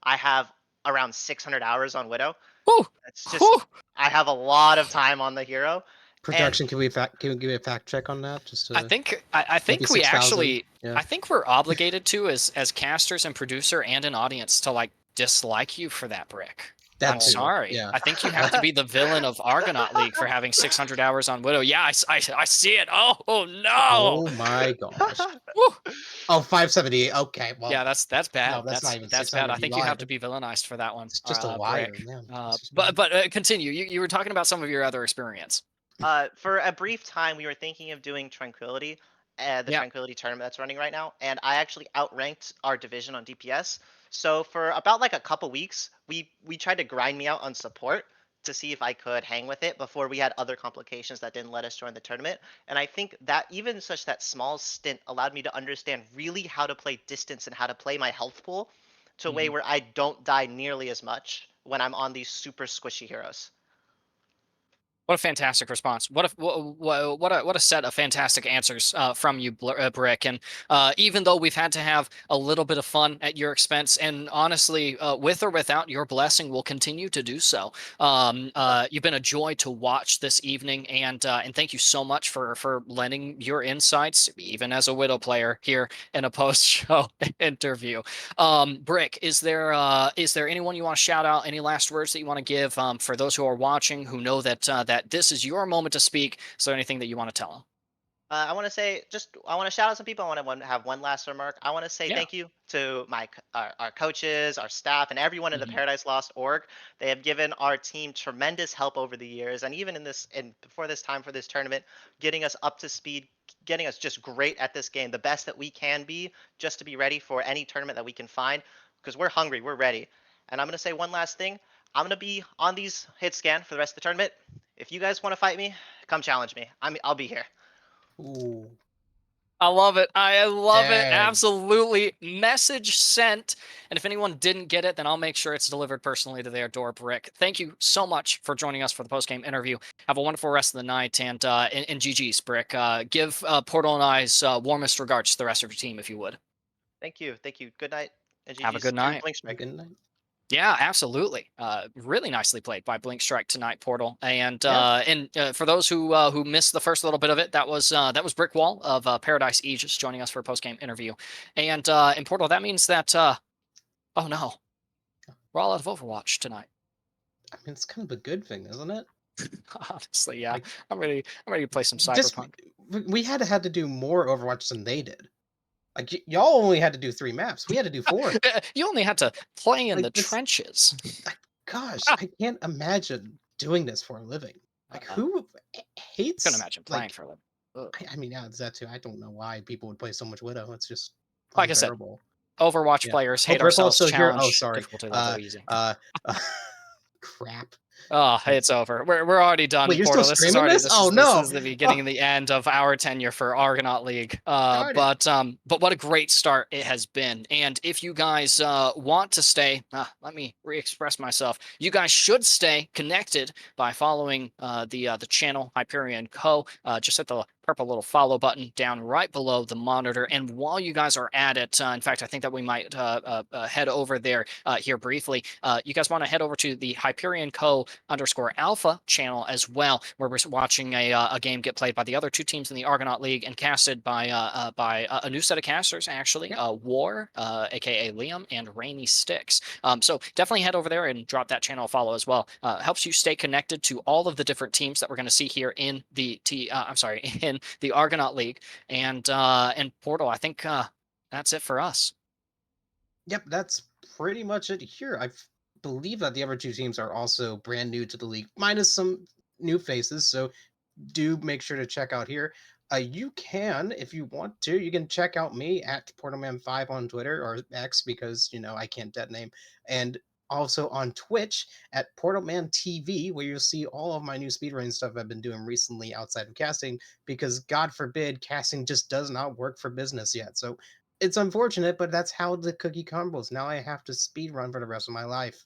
I have around 600 hours on Widow. Whew, It's just whew. I have a lot of time on the hero, and Production, can we give me a fact check on that? Just I to think I, I maybe think we 6,000. actually Yeah. I think we're obligated to as casters and producer and an audience to like dislike you for that, Brick. That I'm oh, too. sorry. Yeah. I think you have to That's be the villain of Argonaut League for having 600 hours on Widow. Yeah, I see it. Oh no. oh my gosh. Whew. Oh, 578. Okay. Yeah, Well, that's no, bad. that's not even That's bad. I 600. You think you have lied. to be villainized for that one, It's just a liar, Brick. man. It's just But me. continue. You were talking about some of your other experience. For a brief time, we were thinking of doing Tranquility, the Yeah. Tranquility tournament that's running right now, and I actually outranked our division on DPS. So for about like a couple weeks, we tried to grind me out on support to see if I could hang with it before we had other complications that didn't let us join the tournament. And I think that even such that small stint allowed me to understand really how to play distance and how to play my health pool to a way Mhm. where I don't die nearly as much when I'm on these super squishy heroes. What a fantastic response! What a set of fantastic answers from you, Brick. And even though we've had to have a little bit of fun at your expense, and honestly, with or without your blessing, we'll continue to do so. You've been a joy to watch this evening, and thank you so much for lending your insights, even as a Widow player here in a post show interview. Brick, is there anyone you want to shout out? Any last words that you want to give for those who are watching who know that that this is your moment to speak? Is there anything that you want to tell them? I want to say just I want to shout out some people. I want to have one last remark. I want to say Yeah. thank you to our coaches, our staff, and everyone in the Hmm. Paradise Lost org. They have given our team tremendous help over the years, and even in this and before this time for this tournament, getting us up to speed, getting us just great at this game, the best that we can be, just to be ready for any tournament that we can find. Because we're hungry, we're ready. And I'm gonna say one last thing. I'm gonna be on these hit scan for the rest of the tournament. If you guys want to fight me, come challenge me. I'll be here. Ooh, I love it. I love it. dang. Absolutely. Message sent. And if anyone didn't get it, then I'll make sure it's delivered personally to their door, Brick. Thank you so much for joining us for the post game interview. Have a wonderful rest of the night. And GG's, Brick. Give Portal and I's warmest regards to the rest of your team, if you would. Thank you. Thank you. Good night. And Have a GG's good to night. Blink Strike. Good night. Yeah, absolutely. Really nicely played by Blink Strike tonight, Portal. Yeah. For those who missed the first little bit of it, that was Brick Wall of Paradise Aegis joining us for a post game interview. And in Portal, that means that oh no, we're all out of Overwatch tonight. I mean, it's kind of a good thing, isn't it? Honestly, yeah. Like, I'm ready to play some just Cyberpunk. we had to do more Overwatch than they did. Like y'all only had to do 3 maps. We had to do 4. You only had to play in Like the this, trenches. like, gosh, I can't imagine doing this for a living. Like Uh, who couldn't hates imagine playing like for a living. Ugh. I mean, yeah, it's that too. I don't know why people would play so much Widow. It's just Like I said, unbearable. Overwatch Yeah. players Oh, hate Brickwall's ourselves. still here. Oh, Challenge sorry. difficulty level Uh, easy. uh, uh crap. Oh, it's over. We're already Wait, done, you're still Portal. This is streaming already this? Oh this no. is the Oh, beginning and the end of our tenure for Argonaut League. darn it. But what a great start it has been. And if you guys want to stay, let me re-express myself. You guys should stay connected by following the channel Hyperion Co. Just hit the purple little follow button down right below the monitor. And while you guys are at it, in fact, I think that we might head over there here briefly. You guys want to head over to the Hyperion Co. underscore alpha channel as well, where we're watching a game get played by the other two teams in the Argonaut League and casted by a new set of casters, actually, Yeah. War, aka Liam, and Rainy Sticks. So definitely head over there and drop that channel a follow as well. Helps you stay connected to all of the different teams that we're going to see here in I'm sorry, in the Argonaut League and Portal. I think that's it for us. Yep, that's pretty much it here. Believe that the other two teams are also brand new to the league, minus some new faces. So do make sure to check out here. You can, if you want to, you can check out me at Portalman5 on Twitter or X because I can't dead name, and also on Twitch at Portalman TV, where you'll see all of my new speedrunning stuff I've been doing recently outside of casting. Because God forbid, casting just does not work for business yet. So it's unfortunate, but that's how the cookie crumbles. Now I have to speedrun for the rest of my life.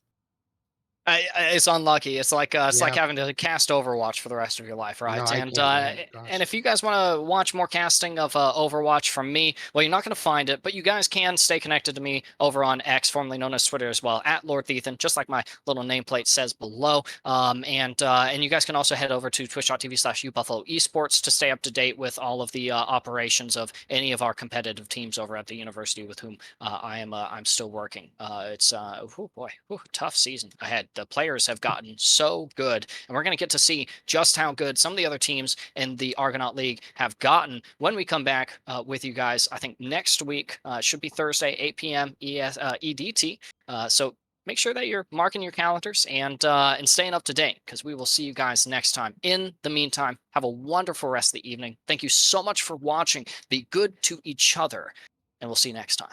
It's unlucky. It's like Yeah, having to cast Overwatch for the rest of your life, no, right? I can't. Yeah, And gosh. if you guys want to watch more casting of Overwatch from me, well, you're not going to find it, but you guys can stay connected to me over on X, formerly known as Twitter as well, at Lord Thethan, just like my little nameplate says below. And you guys can also head over to twitch.tv/ubuffalo esports to stay up to date with all of the operations of any of our competitive teams over at the university with whom I'm still working. It's oh boy, tough season ahead. The players have gotten so good, and we're going to get to see just how good some of the other teams in the Argonaut League have gotten when we come back with you guys. I think next week should be Thursday, 8 p.m. EDT. So make sure that you're marking your calendars and staying up to date because we will see you guys next time. In the meantime, have a wonderful rest of the evening. Thank you so much for watching. Be good to each other, and we'll see you next time.